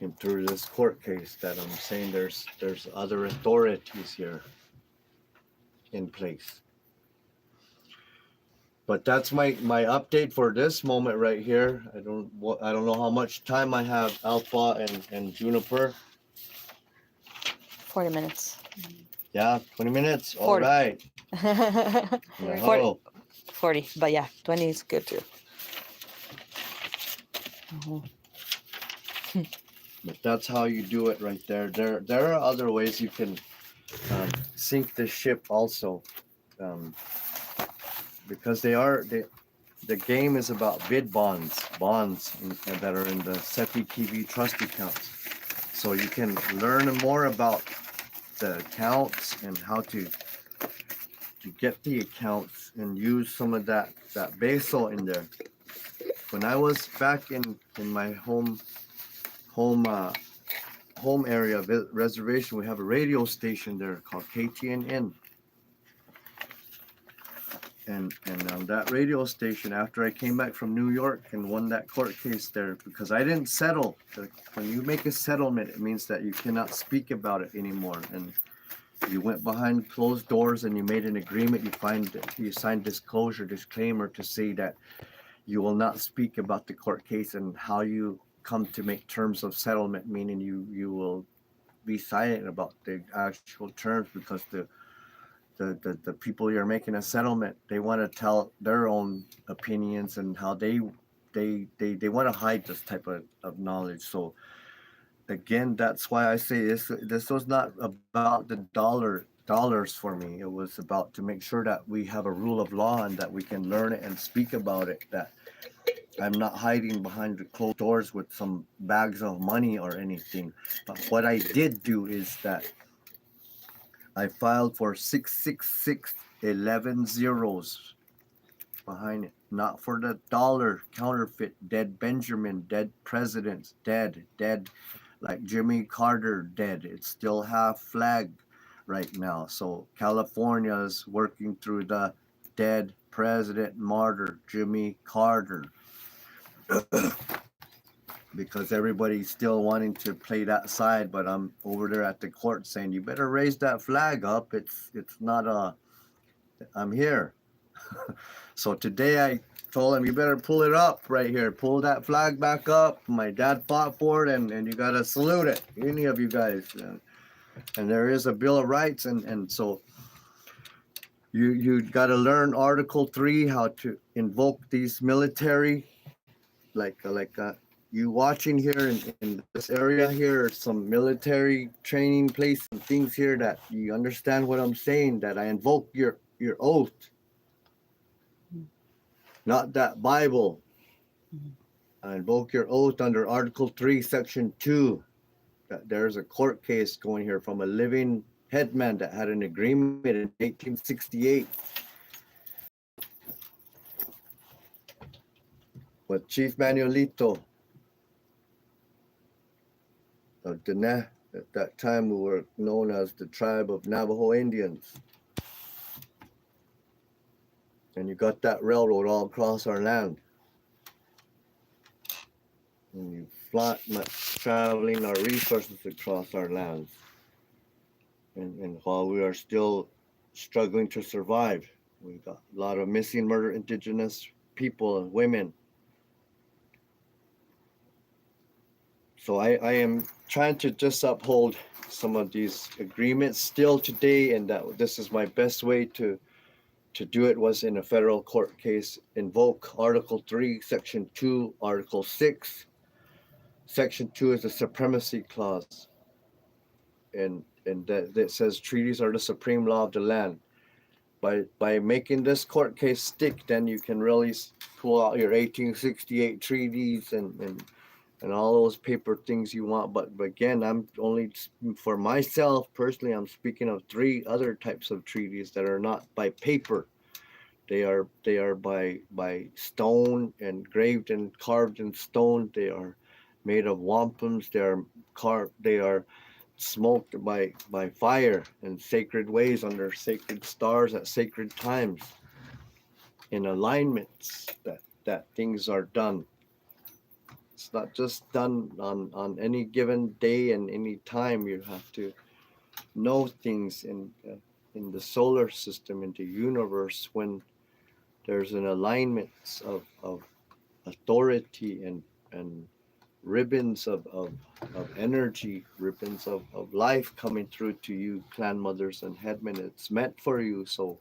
A: And through this court case, that I'm saying there's other authorities here in place. But that's my update for this moment right here. I don't know how much time I have, Alpha and Juniper.
C: 40 minutes.
A: Yeah, 20 minutes.
C: 40.
A: All right.
C: 40, but yeah, 20 is good too.
A: But that's how you do it right there. There are other ways you can sink the ship also, because the game is about bid bonds that are in the SETI TV trust accounts. So you can learn more about the accounts and how to get the accounts and use some of that basil in there. When I was back in my home area reservation, we have a radio station there called KTNN. And on that radio station, after I came back from New York and won that court case there, because I didn't settle. When you make a settlement, it means that you cannot speak about it anymore. And you went behind closed doors and you made an agreement. You signed disclaimer to say that you will not speak about the court case and how you come to make terms of settlement, meaning you will be silent about the actual terms, because the people you're making a settlement, they want to tell their own opinions and how they want to hide this type of knowledge. So again, that's why I say this was not about the dollars for me. It was about to make sure that we have a rule of law and that we can learn it and speak about it, that I'm not hiding behind the closed doors with some bags of money or anything. But what I did do is that I filed for 666 11 zeros behind it, not for the dollar counterfeit, dead Benjamin, dead presidents, dead, like Jimmy Carter, dead. It's still half flag right now. So California's working through the dead president martyr, Jimmy Carter. Because everybody's still wanting to play that side, but I'm over there at the court saying, you better raise that flag up. It's not I'm here. So today I told him, you better pull it up right here. Pull that flag back up. My dad fought for it, and you got to salute it. Any of you guys. And there is a Bill of Rights, and so you got to learn Article 3, how to invoke these military, like you watching here in this area here, some military training place and things here that you understand what I'm saying, that I invoke your oath, not that Bible. I invoke your oath under Article 3, Section 2, that there's a court case going here from a living headman that had an agreement in 1868 with Chief Manuelito. At that time, we were known as the tribe of Navajo Indians. And you got that railroad all across our land. And you traveling our resources across our lands. And while we are still struggling to survive, we got a lot of missing, murdered indigenous people and women. So I am trying to just uphold some of these agreements still today, and that this is my best way to do it was in a federal court case. Invoke Article 3, Section 2, Article 6. Section 2 is the supremacy clause, and that says treaties are the supreme law of the land. By making this court case stick, then you can really pull out your 1868 treaties and all those paper things you want. But again, I'm only, for myself personally, I'm speaking of 3 other types of treaties that are not by paper. They are by stone, engraved and carved in stone. They are made of wampums. They are smoked by fire in sacred ways under sacred stars at sacred times, in alignments that things are done. It's not just done on any given day and any time. You have to know things in the solar system, in the universe, when there's an alignment of authority and ribbons of energy, ribbons of life coming through to you, Clanmothers and headmen. It's meant for you. So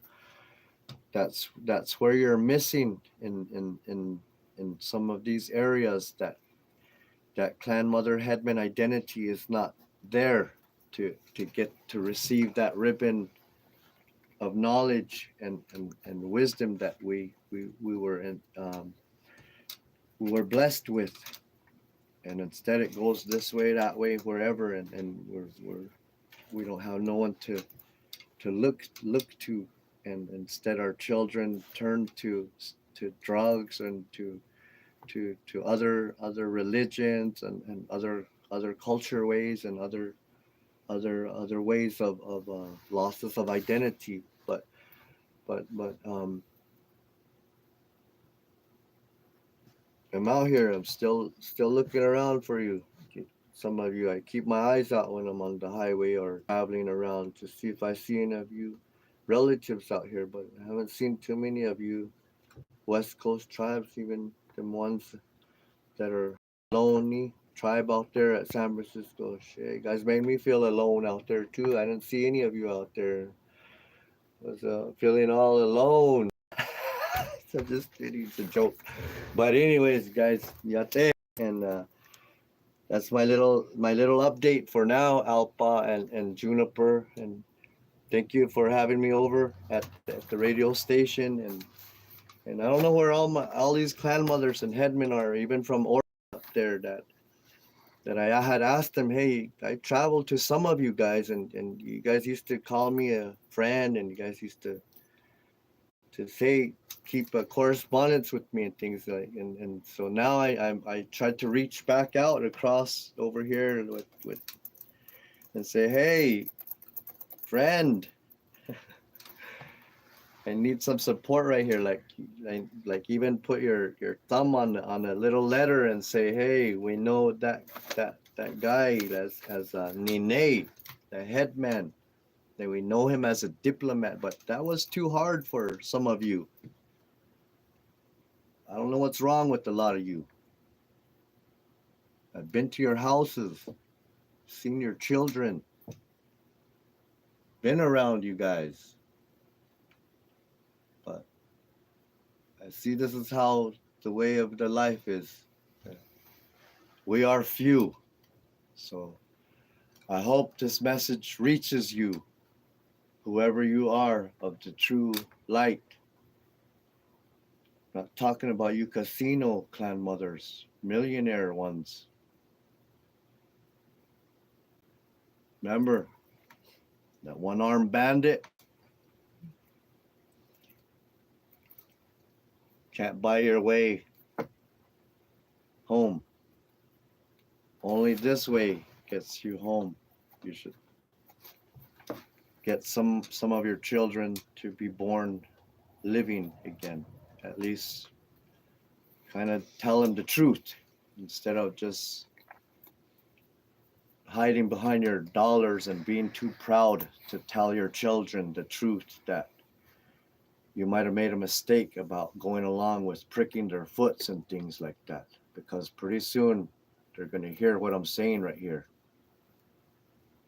A: that's where you're missing in some of these areas, that Clanmother headman identity is not there to get to receive that ribbon of knowledge and wisdom that we were blessed with. And instead it goes this way, that way, wherever, and we don't have no one to look to and instead our children turn to drugs and to other religions and other culture ways and other ways of losses of identity. But I'm out here. I'm still looking around for you. Some of you, I keep my eyes out when I'm on the highway or traveling around to see if I see any of you relatives out here, but I haven't seen too many of you West Coast tribes, even them ones that are lonely tribe out there at San Francisco. Shit, you guys made me feel alone out there too. I didn't see any of you out there. I was feeling all alone. So just kidding, it's a joke. But anyways, guys, yate, and that's my little update for now, Alpa and Juniper, and thank you for having me over at the radio station, and I don't know where all these Clanmothers and headmen are, even from Oregon up there that I had asked them, hey, I traveled to some of you guys, and you guys used to call me a friend, and you guys used to say, keep a correspondence with me and things like, and so now I tried to reach back out across over here with and say, hey, friend, I need some support right here. Like even put your thumb on a little letter and say, hey, we know that guy as Nii Nee, the headman. That we know him as a diplomat, but that was too hard for some of you. I don't know what's wrong with a lot of you. I've been to your houses, seen your children, been around you guys. But I see this is how the way of the life is. We are few. So I hope this message reaches you, whoever you are of the true light. Not talking about you casino Clanmothers, millionaire ones. Remember that one-armed bandit can't buy your way home. Only this way gets you home. You should get some of your children to be born living again. At least kind of tell them the truth instead of just hiding behind your dollars and being too proud to tell your children the truth that you might have made a mistake about going along with pricking their foots and things like that, because pretty soon they're going to hear what I'm saying right here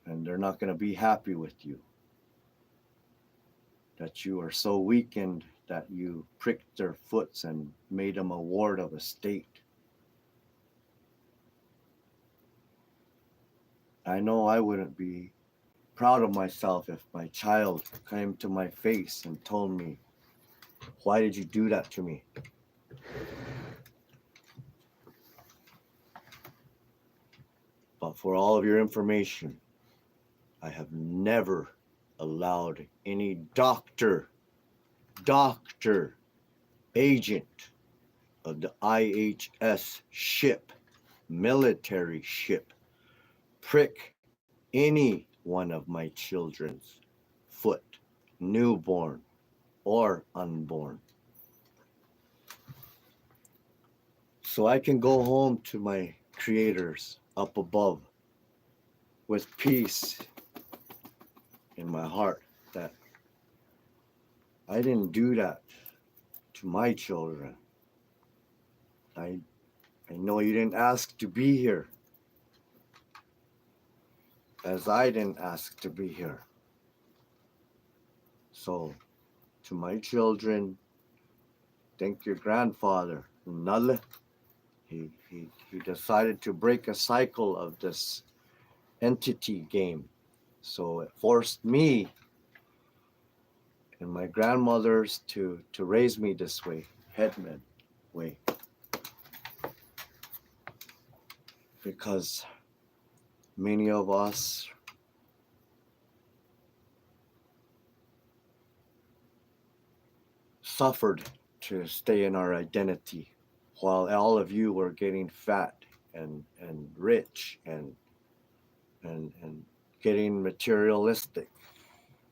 A: and they're not going to be happy with you, that you are so weakened that you pricked their foots and made them a ward of a state. I know I wouldn't be proud of myself if my child came to my face and told me, why did you do that to me? But for all of your information, I have never allowed any doctor, agent of the IHS ship, military ship, prick any one of my children's foot, newborn or unborn. So I can go home to my creators up above with peace in my heart that I didn't do that to my children. I know you didn't ask to be here, as I didn't ask to be here. So to my children, thank your grandfather, Null. He decided to break a cycle of this entity game. So it forced me and my grandmothers to raise me this way, headman way. Because many of us suffered to stay in our identity, while all of you were getting fat and rich and getting materialistic.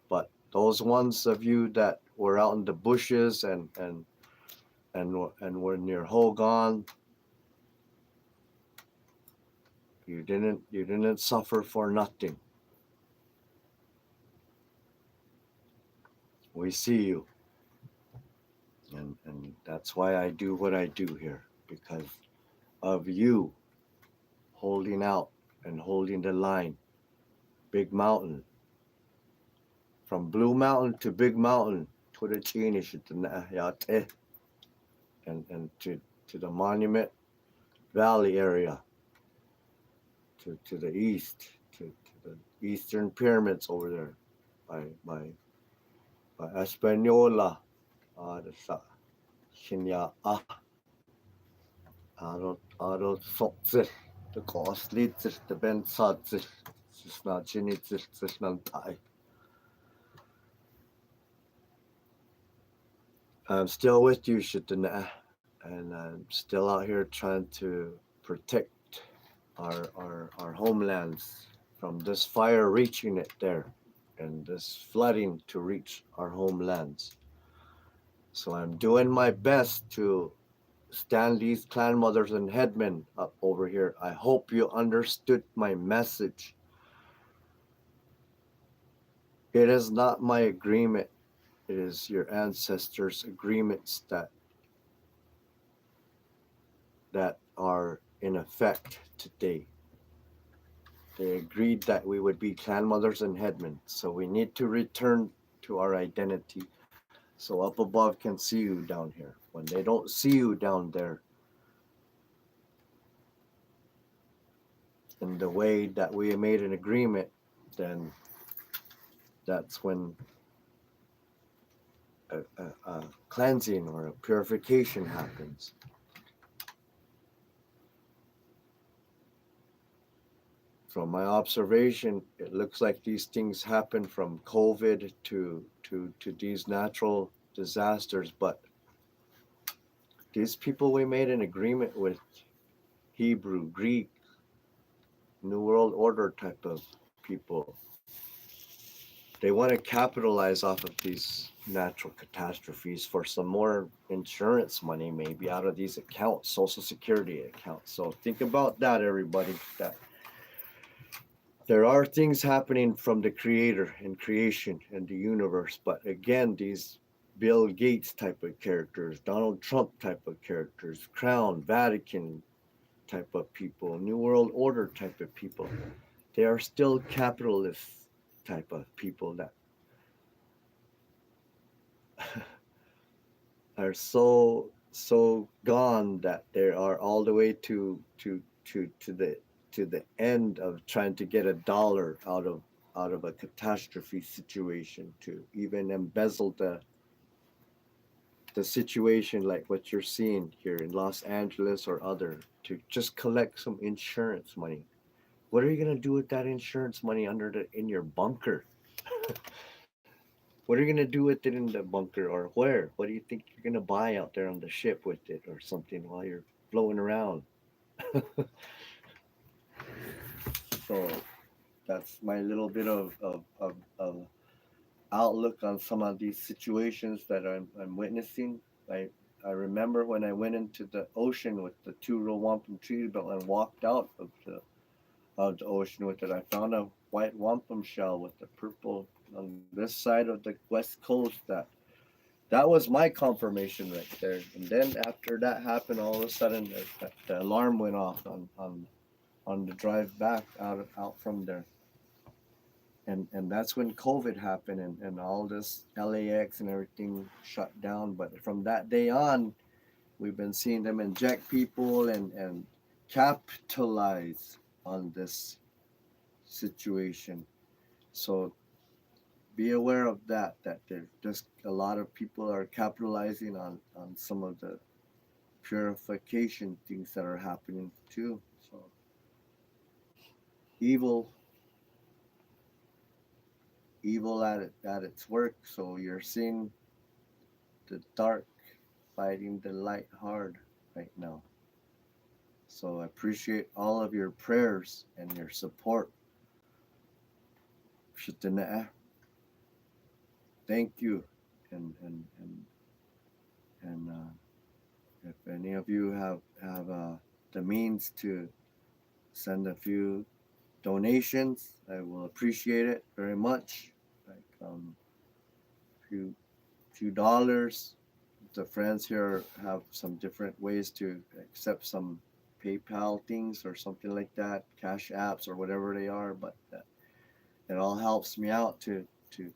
A: But those ones of you that were out in the bushes and were near Hogan, you didn't suffer for nothing. We see you. And that's why I do what I do here, because of you holding out and holding the line. Big Mountain. From Blue Mountain to Big Mountain, to the Chinish, and to the Monument Valley area, to the east, to the Eastern Pyramids over there, by Espanola, the Shinya Aro Sotzer, the Koslitzer, the Ben Satzer, Sisna Chinitzer, Sisnan Tai. I'm still with you, Shitana, and I'm still out here trying to protect our homelands from this fire reaching it there, and this flooding to reach our homelands. So I'm doing my best to stand these Clanmothers and headmen up over here. I hope you understood my message. It is not my agreement. It is your ancestors' agreements that are in effect today. They agreed that we would be Clanmothers and headmen. So we need to return to our identity so up above can see you down here. When they don't see you down there in the way that we made an agreement, then that's when a cleansing or a purification happens. From my observation, it looks like these things happen from COVID to these natural disasters, but these people we made an agreement with, Hebrew, Greek, New World Order type of people, they want to capitalize off of these natural catastrophes for some more insurance money, maybe out of these accounts, Social Security accounts. So think about that, everybody, that there are things happening from the Creator and creation and the universe. But again, these Bill Gates type of characters, Donald Trump type of characters, Crown, Vatican type of people, New World Order type of people, they are still capitalist type of people that are so gone that they are all the way to the end of trying to get a dollar out of a catastrophe situation, to even embezzle the situation like what you're seeing here in Los Angeles or other, to just collect some insurance money. What are you gonna do with that insurance money in your bunker? What are you gonna do with it in the bunker, or where? What do you think you're gonna buy out there on the ship with it or something while you're floating around? So that's my little bit of outlook on some of these situations that I'm witnessing. I remember when I went into the ocean with the two Row Wampum Treaty belt and walked out of the ocean with it. I found a white wampum shell with the purple on this side of the west coast. That was my confirmation right there. And then after that happened, all of a sudden the alarm went off on the drive back out from there. And that's when COVID happened, and all this LAX and everything shut down. But from that day on, we've been seeing them inject people and capitalize on this situation. So be aware of that there's just a lot of people are capitalizing on some of the purification things that are happening too. So evil at its work. So you're seeing the dark fighting the light hard right now. So I appreciate all of your prayers and your support. Thank you. And if any of you have the means to send a few donations, I will appreciate it very much. Like few dollars. The friends here have some different ways to accept some PayPal things or something like that, cash apps or whatever they are, but it all helps me out to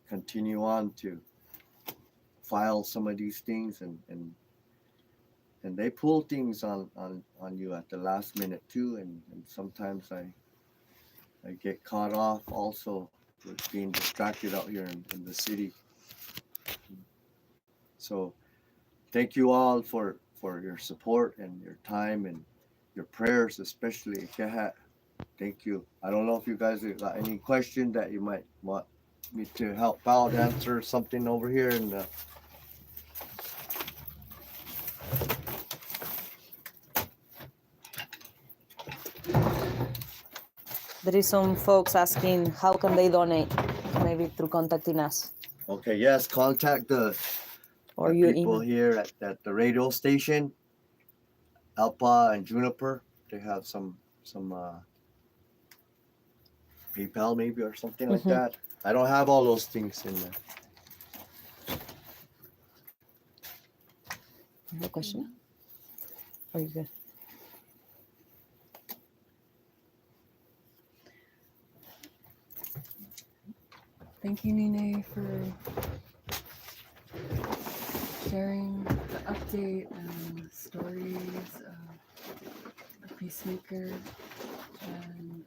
A: continue on to file some of these things, and they pull things on you at the last minute too, and sometimes I get caught off also with being distracted out here in the city. So thank you all for your support and your time and your prayers, especially. Thank you. I don't know if you guys have got any question that you might want me to help out answer something over here in the.
C: There is some folks asking how can they donate, maybe through contacting us.
A: Okay, yes, contact the
C: You
A: people
C: email.
A: here at the radio station, Alpa and Juniper. They have some PayPal maybe or something like that. I don't have all those things in there.
C: No question? Are you good?
D: Thank you, Nii Nee, for sharing the update and stories of a peacemaker and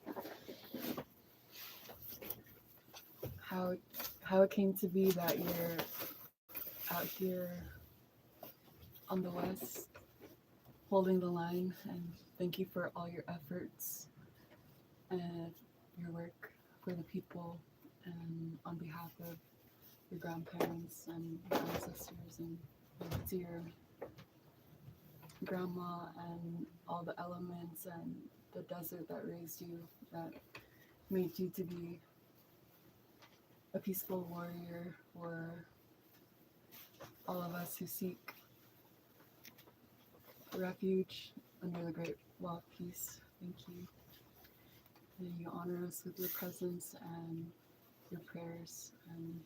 D: how it came to be that you're out here on the West holding the line, and thank you for all your efforts and your work for the people and on behalf of your grandparents and your ancestors, and to your grandma and all the elements and the desert that raised you, that made you to be a peaceful warrior for all of us who seek refuge under the great wall of peace. Thank you. May you honor us with your presence and your prayers. And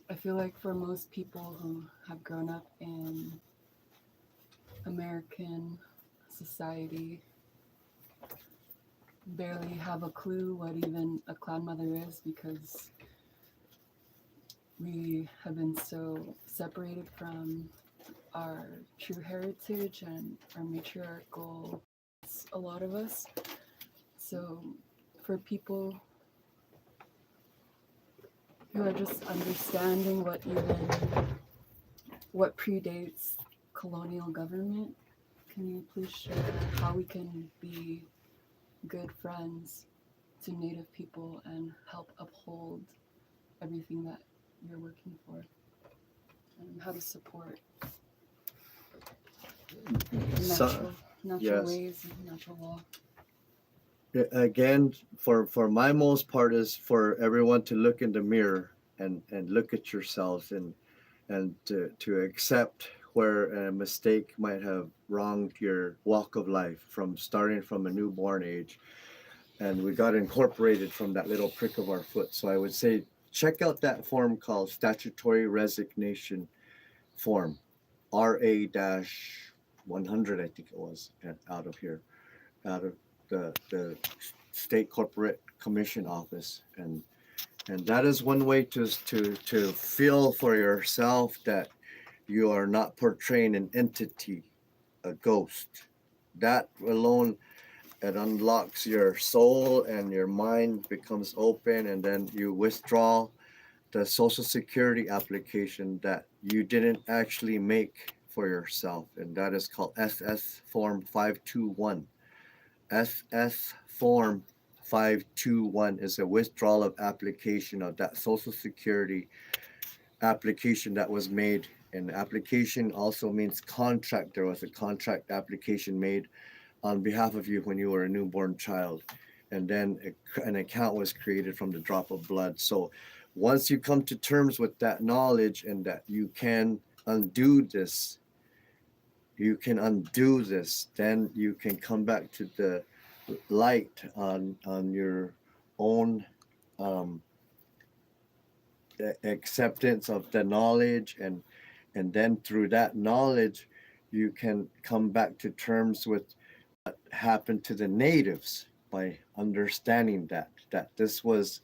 D: I feel like for most people who have grown up in American society, barely have a clue what even a Clanmother is, because we have been so separated from our true heritage and our matriarchal, a lot of us. So for people who are just understanding what predates colonial government, can you please share how we can be good friends to Native people and help uphold everything that you're working for, and how to support natural
A: Yes.
D: ways and natural law?
A: Again, for my most part is for everyone to look in the mirror and look at yourselves and to accept where a mistake might have wronged your walk of life from starting from a newborn age, and we got incorporated from that little prick of our foot. So I would say check out that form called statutory resignation form, RA-100, I think it was, out of the state corporate commission office, and that is one way to feel for yourself that you are not portraying an entity, a ghost. That alone, it unlocks your soul and your mind becomes open, and then you withdraw the social security application that you didn't actually make for yourself, and that is called SS Form 521. SS Form 521 is a withdrawal of application of that Social Security application that was made. And application also means contract. There was a contract application made on behalf of you when you were a newborn child. And then an account was created from the drop of blood. So once you come to terms with that knowledge and that you can undo this, then you can come back to the light on your own acceptance of the knowledge, and then through that knowledge you can come back to terms with what happened to the natives by understanding that this was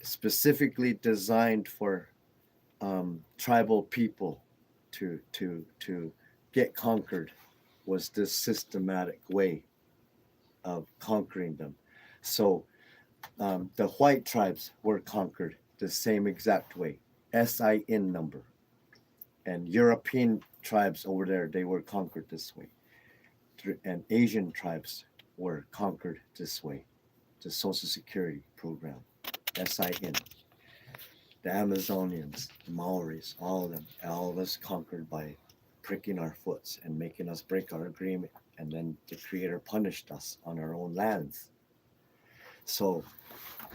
A: specifically designed for tribal people to get conquered, was this systematic way of conquering them. So the white tribes were conquered the same exact way, SIN number. And European tribes over there, they were conquered this way. And Asian tribes were conquered this way. The Social Security program, SIN. The Amazonians, the Maoris, all of us conquered by pricking our foots and making us break our agreement. And then the Creator punished us on our own lands. So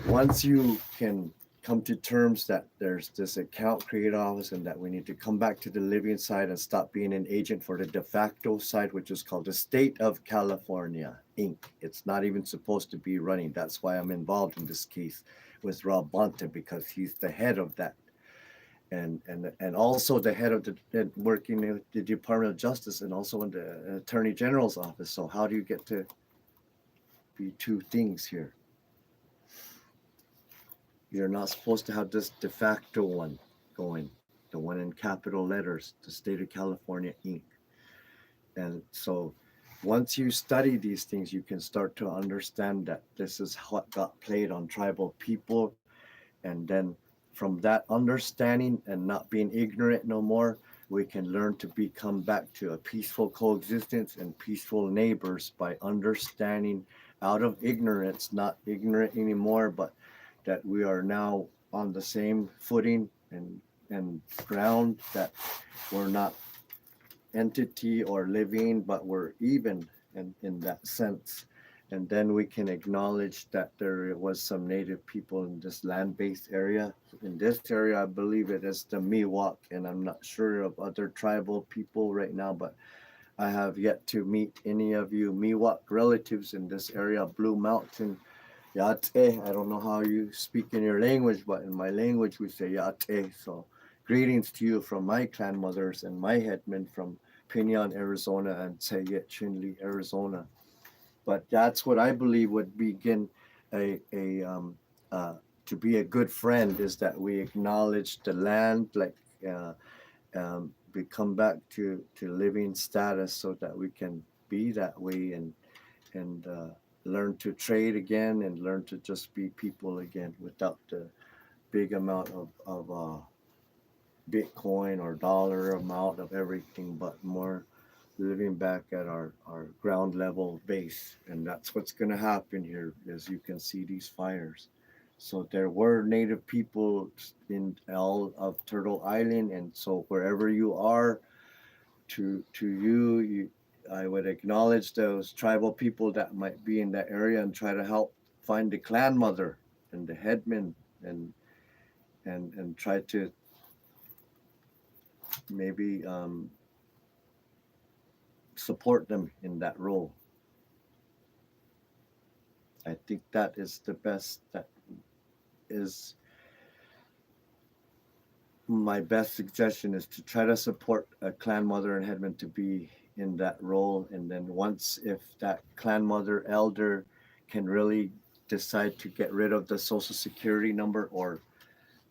A: once you can come to terms that there's this account created office and that we need to come back to the living side and stop being an agent for the de facto side, which is called the State of California, Inc. It's not even supposed to be running. That's why I'm involved in this case with Rob Bonta, because he's the head of that. And also the head of the working in the Department of Justice and also in the Attorney General's office. So how do you get to be two things here? You're not supposed to have this de facto one going, the one in capital letters, the State of California, Inc. And so once you study these things, you can start to understand that this is what got played on tribal people. And then from that understanding and not being ignorant no more, we can learn to become back to a peaceful coexistence and peaceful neighbors by understanding out of ignorance, not ignorant anymore, but that we are now on the same footing and ground, that we're not entity or living, but we're even in that sense. And then we can acknowledge that there was some native people in this land-based area. In this area, I believe it is the Miwok, and I'm not sure of other tribal people right now, but I have yet to meet any of you Miwok relatives in this area, Blue Mountain. Yate, I don't know how you speak in your language, but in my language we say Yate. So greetings to you from my Clanmothers and my headmen from PINON, Arizona, and Sayet Chinle, Arizona. But that's what I believe would begin to be a good friend, is that we acknowledge the land, like we come back to living status so that we can be that way and learn to trade again and learn to just be people again without the big amount of Bitcoin or dollar amount of everything, but more living back at our ground level base. And that's what's going to happen here, as you can see these fires. So there were native people in all of Turtle Island, and so wherever you are, to you I would acknowledge those tribal people that might be in that area and try to help find the clan mother and the headman and try to maybe support them in that role. I think that is the best, that is my best suggestion, is to try to support a clan mother and headman to be in that role. And then once, if that clan mother elder can really decide to get rid of the Social Security number or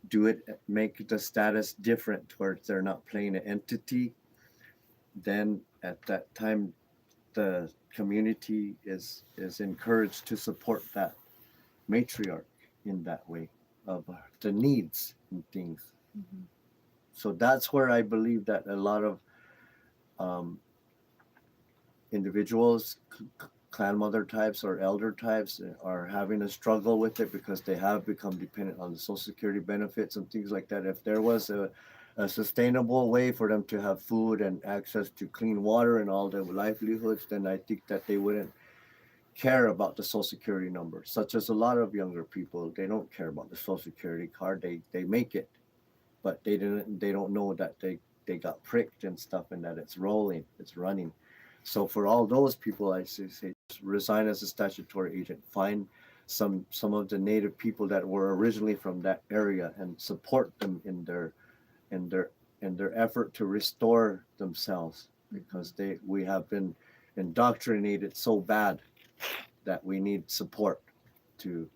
A: do it, make the status different towards they're not playing an entity, then at that time the community is encouraged to support that matriarch in that way of the needs and things.
D: Mm-hmm.
A: So that's where I believe that a lot of individuals clan mother types or elder types are having a struggle with it because they have become dependent on the Social Security benefits and things like that. If there was a sustainable way for them to have food and access to clean water and all their livelihoods, then I think that they wouldn't care about the Social Security number. Such as a lot of younger people, they don't care about the Social Security card. They make it, but they don't know that they got pricked and stuff and that it's rolling, it's running. So for all those people, I say just resign as a statutory agent. Find some of the native people that were originally from that area and support them in their effort to restore themselves, because we have been indoctrinated so bad that we need support to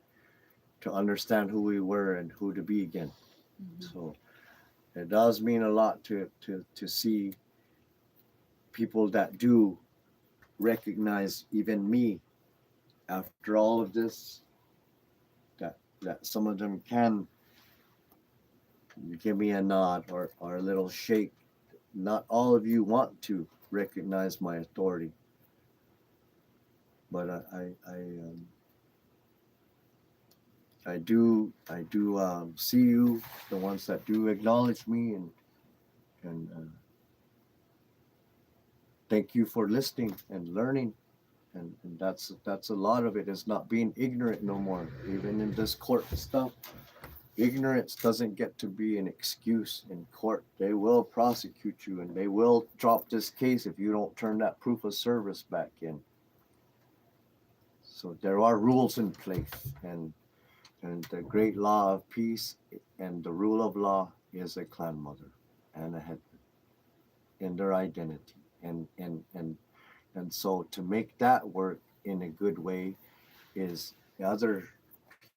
A: understand who we were and who to be again. So it does mean a lot to see people that do recognize even me after all of this, that some of them can give me a nod or a little shake. Not all of you want to recognize my authority, but I do see you, the ones that do acknowledge me, and thank you for listening and learning, and that's a lot of it, is not being ignorant no more. Even in this court stuff, ignorance doesn't get to be an excuse in court. They will prosecute you and they will drop this case if you don't turn that proof of service back in. So there are rules in place, and the great law of peace and the rule of law is a clan mother and a headman in their identity. And so to make that work in a good way is the other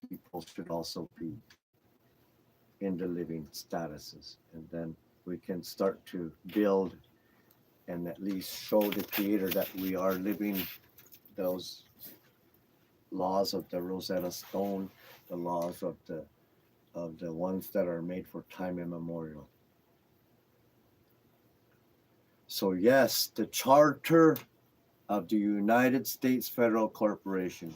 A: people should also be in the living statuses. And then we can start to build and at least show the creator that we are living those laws of the Rosetta Stone, the laws of the ones that are made for time immemorial. So yes, the Charter of the United States Federal Corporation,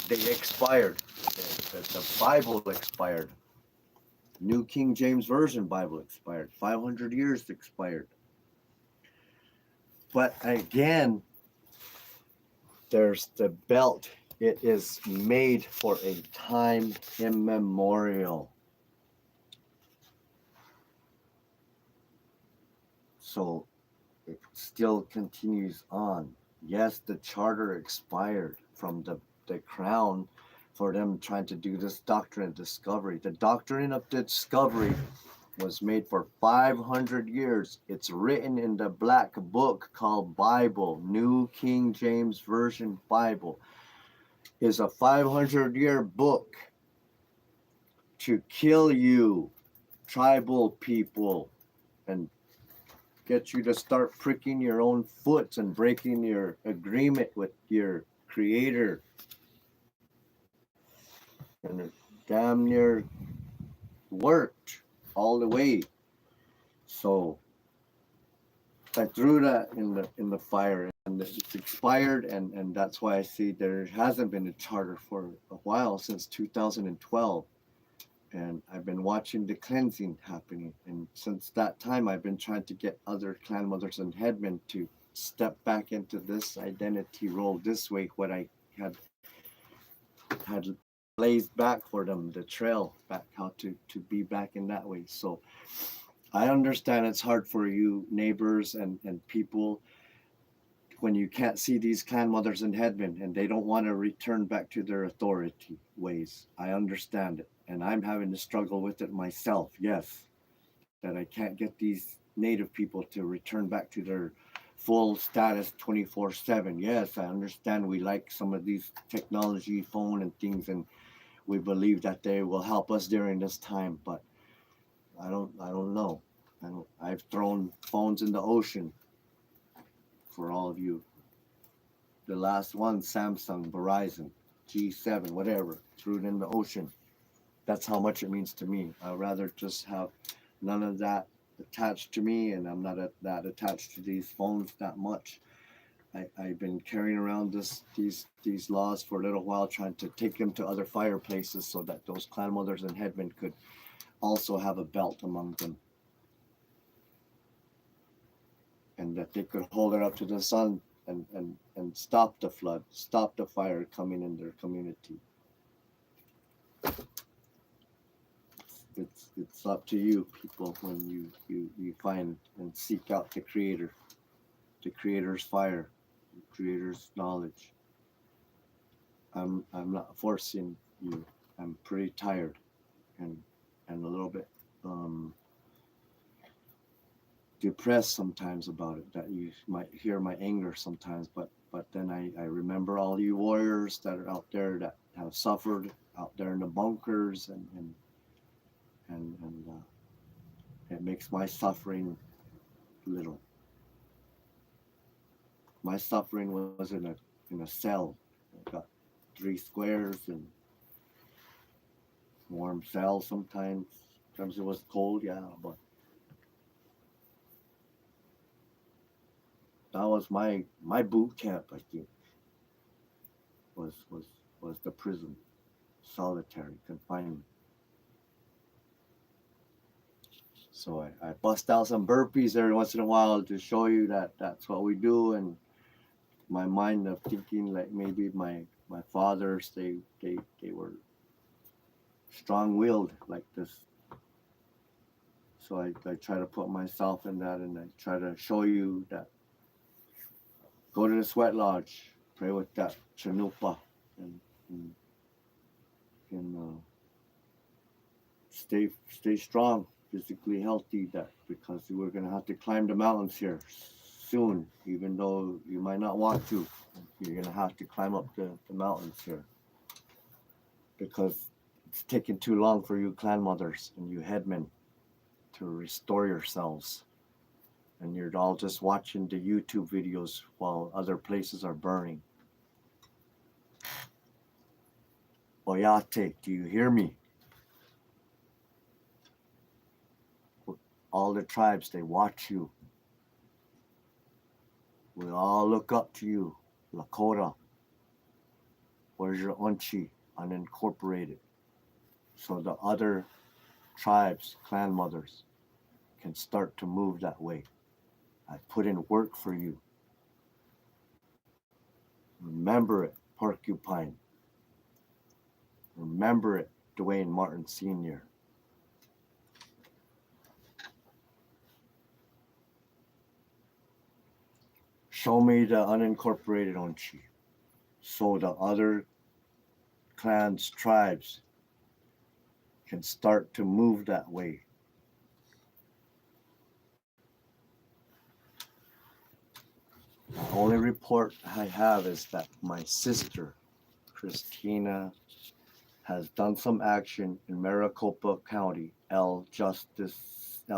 A: they expired. The Bible expired. New King James Version Bible expired. 500 years expired. But again, there's the belt. It is made for a time immemorial. So it still continues on. Yes, the charter expired from the crown for them trying to do this doctrine of discovery. The doctrine of discovery was made for 500 years. It's written in the black book called Bible. New King James Version Bible is a 500-year book to kill you, tribal people, and get you to start pricking your own foot and breaking your agreement with your creator. And it damn near worked all the way. So I threw that in the fire, and it's expired, and that's why I see there hasn't been a charter for a while, since 2012. And I've been watching the cleansing happening, and since that time I've been trying to get other clan mothers and headmen to step back into this identity role this way, what I had blazed back for them, the trail back, how to be back in that way. So I understand it's hard for you neighbors and people when you can't see these clan mothers and headmen and they don't want to return back to their authority ways. I understand it, and I'm having to struggle with it myself. Yes, that I can't get these native people to return back to their full status 24/7. Yes, I understand we like some of these technology, phone and things, and we believe that they will help us during this time, but I don't know. I've thrown phones in the ocean for all of you. The last one, Samsung, Verizon, G7, whatever, threw it in the ocean. That's how much it means to me. I'd rather just have none of that attached to me, and I'm not that attached to these phones that much. I've been carrying around these laws for a little while, trying to take them to other fireplaces so that those Clanmothers and headmen could also have a belt among them, and that they could hold it up to the sun and stop the flood, stop the fire coming in their community. It's up to you, people, when you find and seek out the Creator, the Creator's fire, the Creator's knowledge. I'm not forcing you. I'm pretty tired and a little bit depressed sometimes about it, that you might hear my anger sometimes, but then I remember all you warriors that are out there that have suffered out there in the bunkers, and it makes my suffering little. My suffering was in a cell. I got 3 squares and warm cell sometimes. Sometimes it was cold, yeah, but that was my boot camp, I think. Was the prison, solitary confinement. So I bust out some burpees every once in a while to show you that that's what we do, and my mind of thinking like maybe my fathers, they were strong-willed like this. So I try to put myself in that, and I try to show you that. Go to the sweat lodge, pray with that chanupa, and stay strong, physically healthy. That because we're gonna have to climb the mountains here soon, even though you might not want to. You're gonna have to climb up the mountains here because it's taking too long for you Clanmothers and you headmen to restore yourselves. And you're all just watching the YouTube videos while other places are burning. Oyate, do you hear me? All the tribes, they watch you. We all look up to you. Lakota. Where's your Unchi, unincorporated? So the other tribes, Clanmothers, can start to move that way. I put in work for you. Remember it, Porcupine. Remember it, Dwayne Martin Sr. Show me the unincorporated Onchi, so the other clans, tribes can start to move that way. The only report I have is that my sister, Christina, has done some action in Maricopa County, El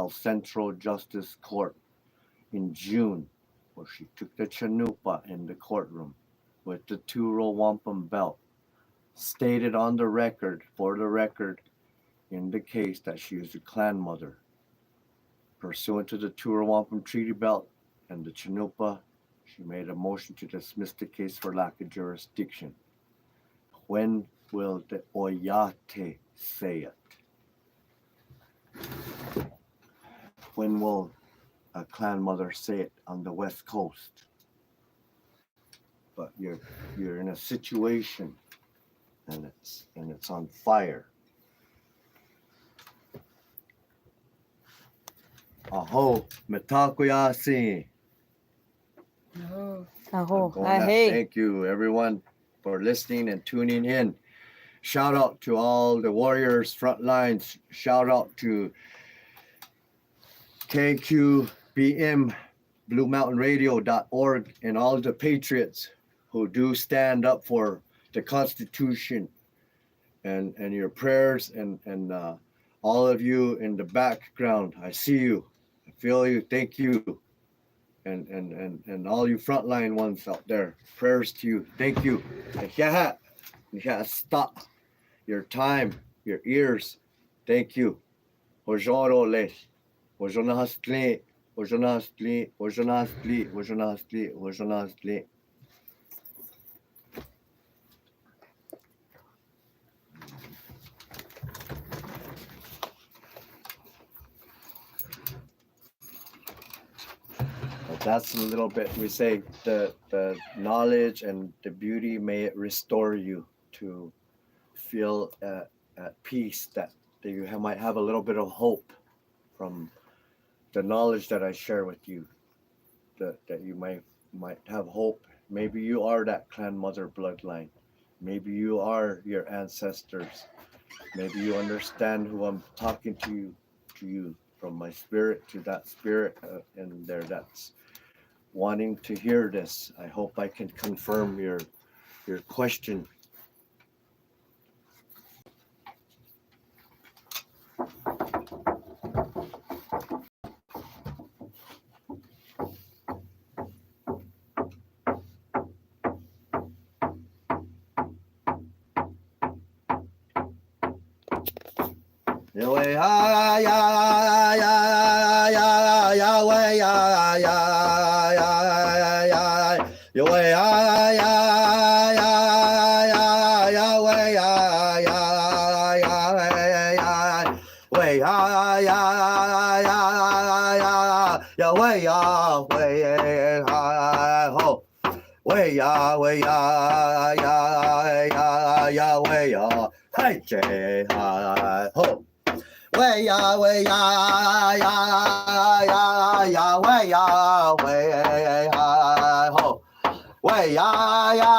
A: Central Justice Court in June, where she took the chanupa in the courtroom with the 2 Row Wampum belt, stated on the record, for the record, in the case that she is a Clanmother. Pursuant to the 2 Row Wampum Treaty belt and the chanupa, she made a motion to dismiss the case for lack of jurisdiction. When will the Oyate say it? When will a Clanmother say it on the West Coast? But you're in a situation, and it's on fire. Aho, mitakuye.
D: No.
C: Aho,
A: Hey. Thank you, everyone, for listening and tuning in. Shout out to all the warriors, front lines. Shout out to KQBM, BlueMountainRadio.org, and all the patriots who do stand up for the Constitution, and your prayers, and all of you in the background. I see you. I feel you. Thank you. And all you frontline ones out there, prayers to you. Thank you. Stop your time, your ears. Thank you. Hojorole, Hojonahastle, Ojanastli, Ojanastli, Ojanastli, Ojanastli. That's a little bit, we say the knowledge and the beauty, may it restore you to feel at peace, that you might have a little bit of hope from the knowledge that I share with you, that you might have hope. Maybe you are that clan mother bloodline. Maybe you are your ancestors. Maybe you understand who I'm talking to you from my spirit to that spirit in there that's wanting to hear this. I hope I can confirm your question. Yahweh, ya ya ya ya Yahweh, ya ya ya ya Yahweh, ya ya ya ya Yahweh, ya ya ya Yahweh, ya ya ya ya Yahweh, Yahweh, ho, Way ya, way ya, ya ya Yahweh, ya, hey, Jay, hi, ho. Way ya, ya, ya, way ya, way, hi, ho. Way ya, ya,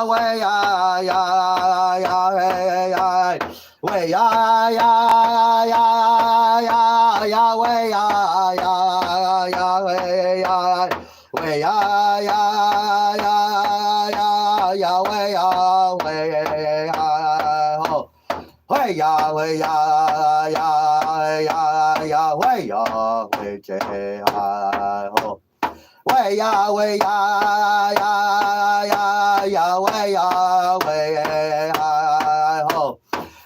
A: way ya, hey, hi. Way ya, way ya, way ya. Way ya, way ya, way ho. Way ya, way ya, way Jay, ho. Way ya, way ho. Way ya, way way ya way way way ho.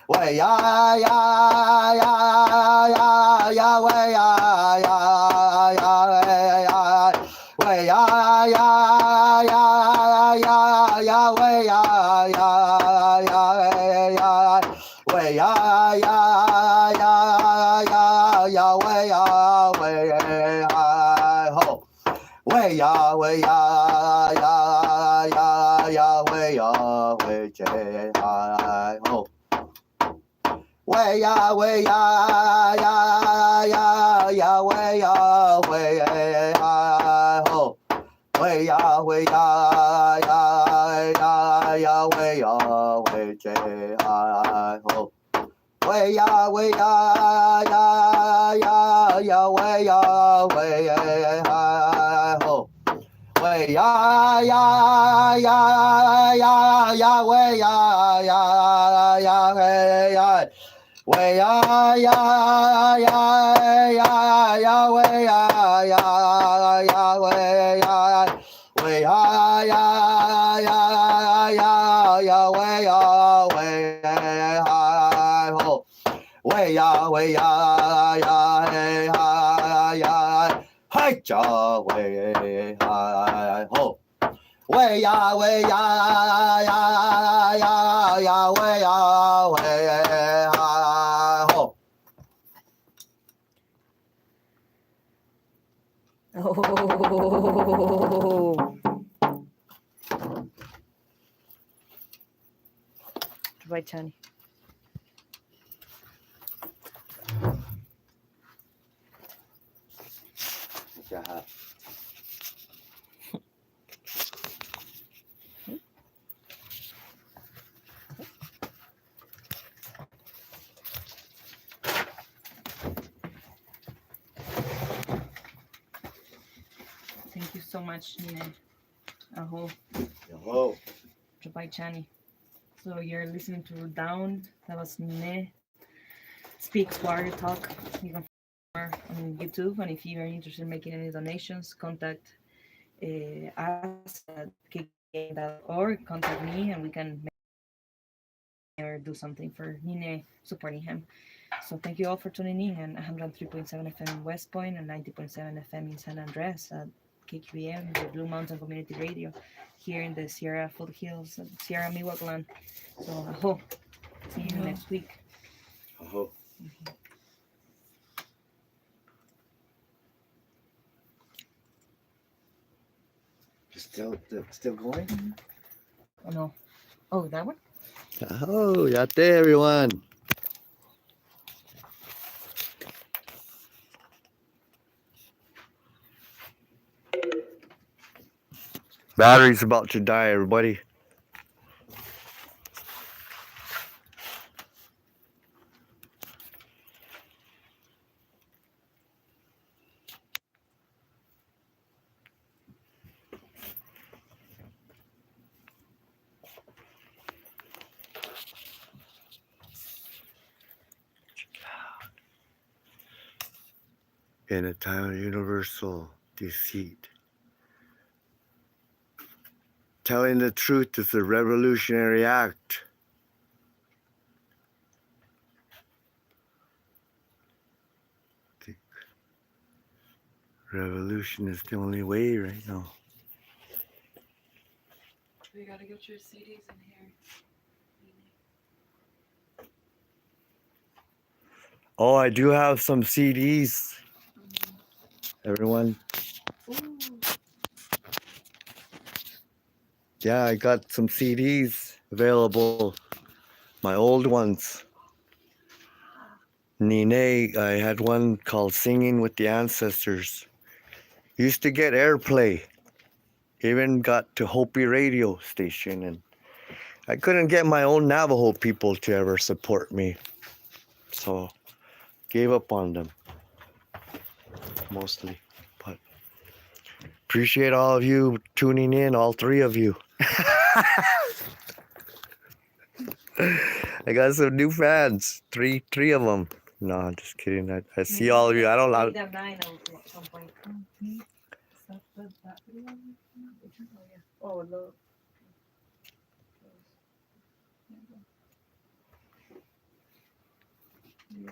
A: Way ya, way way Jay, ho. Way ya, way way ho. Way ya, way way Jay, ho. Way ya, way way ho. Way ya, way way way hi ja way ho. Way ya, way way ho.
C: Oh. Right, Chani.
A: Yeah.
B: Thank you so much, Nii Nee. Aho.
A: Hello.
B: Bye, Chani. So you're listening to Down. That was Nii Nee Speaks Warrior Talk. You can find her on YouTube, and if you are interested in making any donations, contact us at or contact me, and we can make or do something for Nii Nee, supporting him. So thank you all for tuning in, and 103.7 FM in West Point and 90.7 FM in San Andres at KQBM, the Blue Mountain Community Radio, here in the Sierra Foothills, Sierra Miwokland. So aho, see you next week.
A: Aho. Still going?
B: Oh no. Oh, that one?
A: Oh, yate everyone. Battery's about to die, everybody. In a time of universal deceit, telling the truth is a revolutionary act. The revolution is the only way right now.
D: We gotta get your CDs in here.
A: Oh, I do have some CDs, everyone.
D: Ooh.
A: Yeah, I got some CDs available. My old ones. Nii Nee, I had one called Singing with the Ancestors. Used to get airplay. Even got to Hopi radio station, and I couldn't get my own Navajo people to ever support me. So gave up on them mostly. But appreciate all of you tuning in, all three of you. I got some new fans. Three of them. No, I'm just kidding. I see all of you. I don't know.
B: Them 9 at some point. Oh, look.
D: Yeah.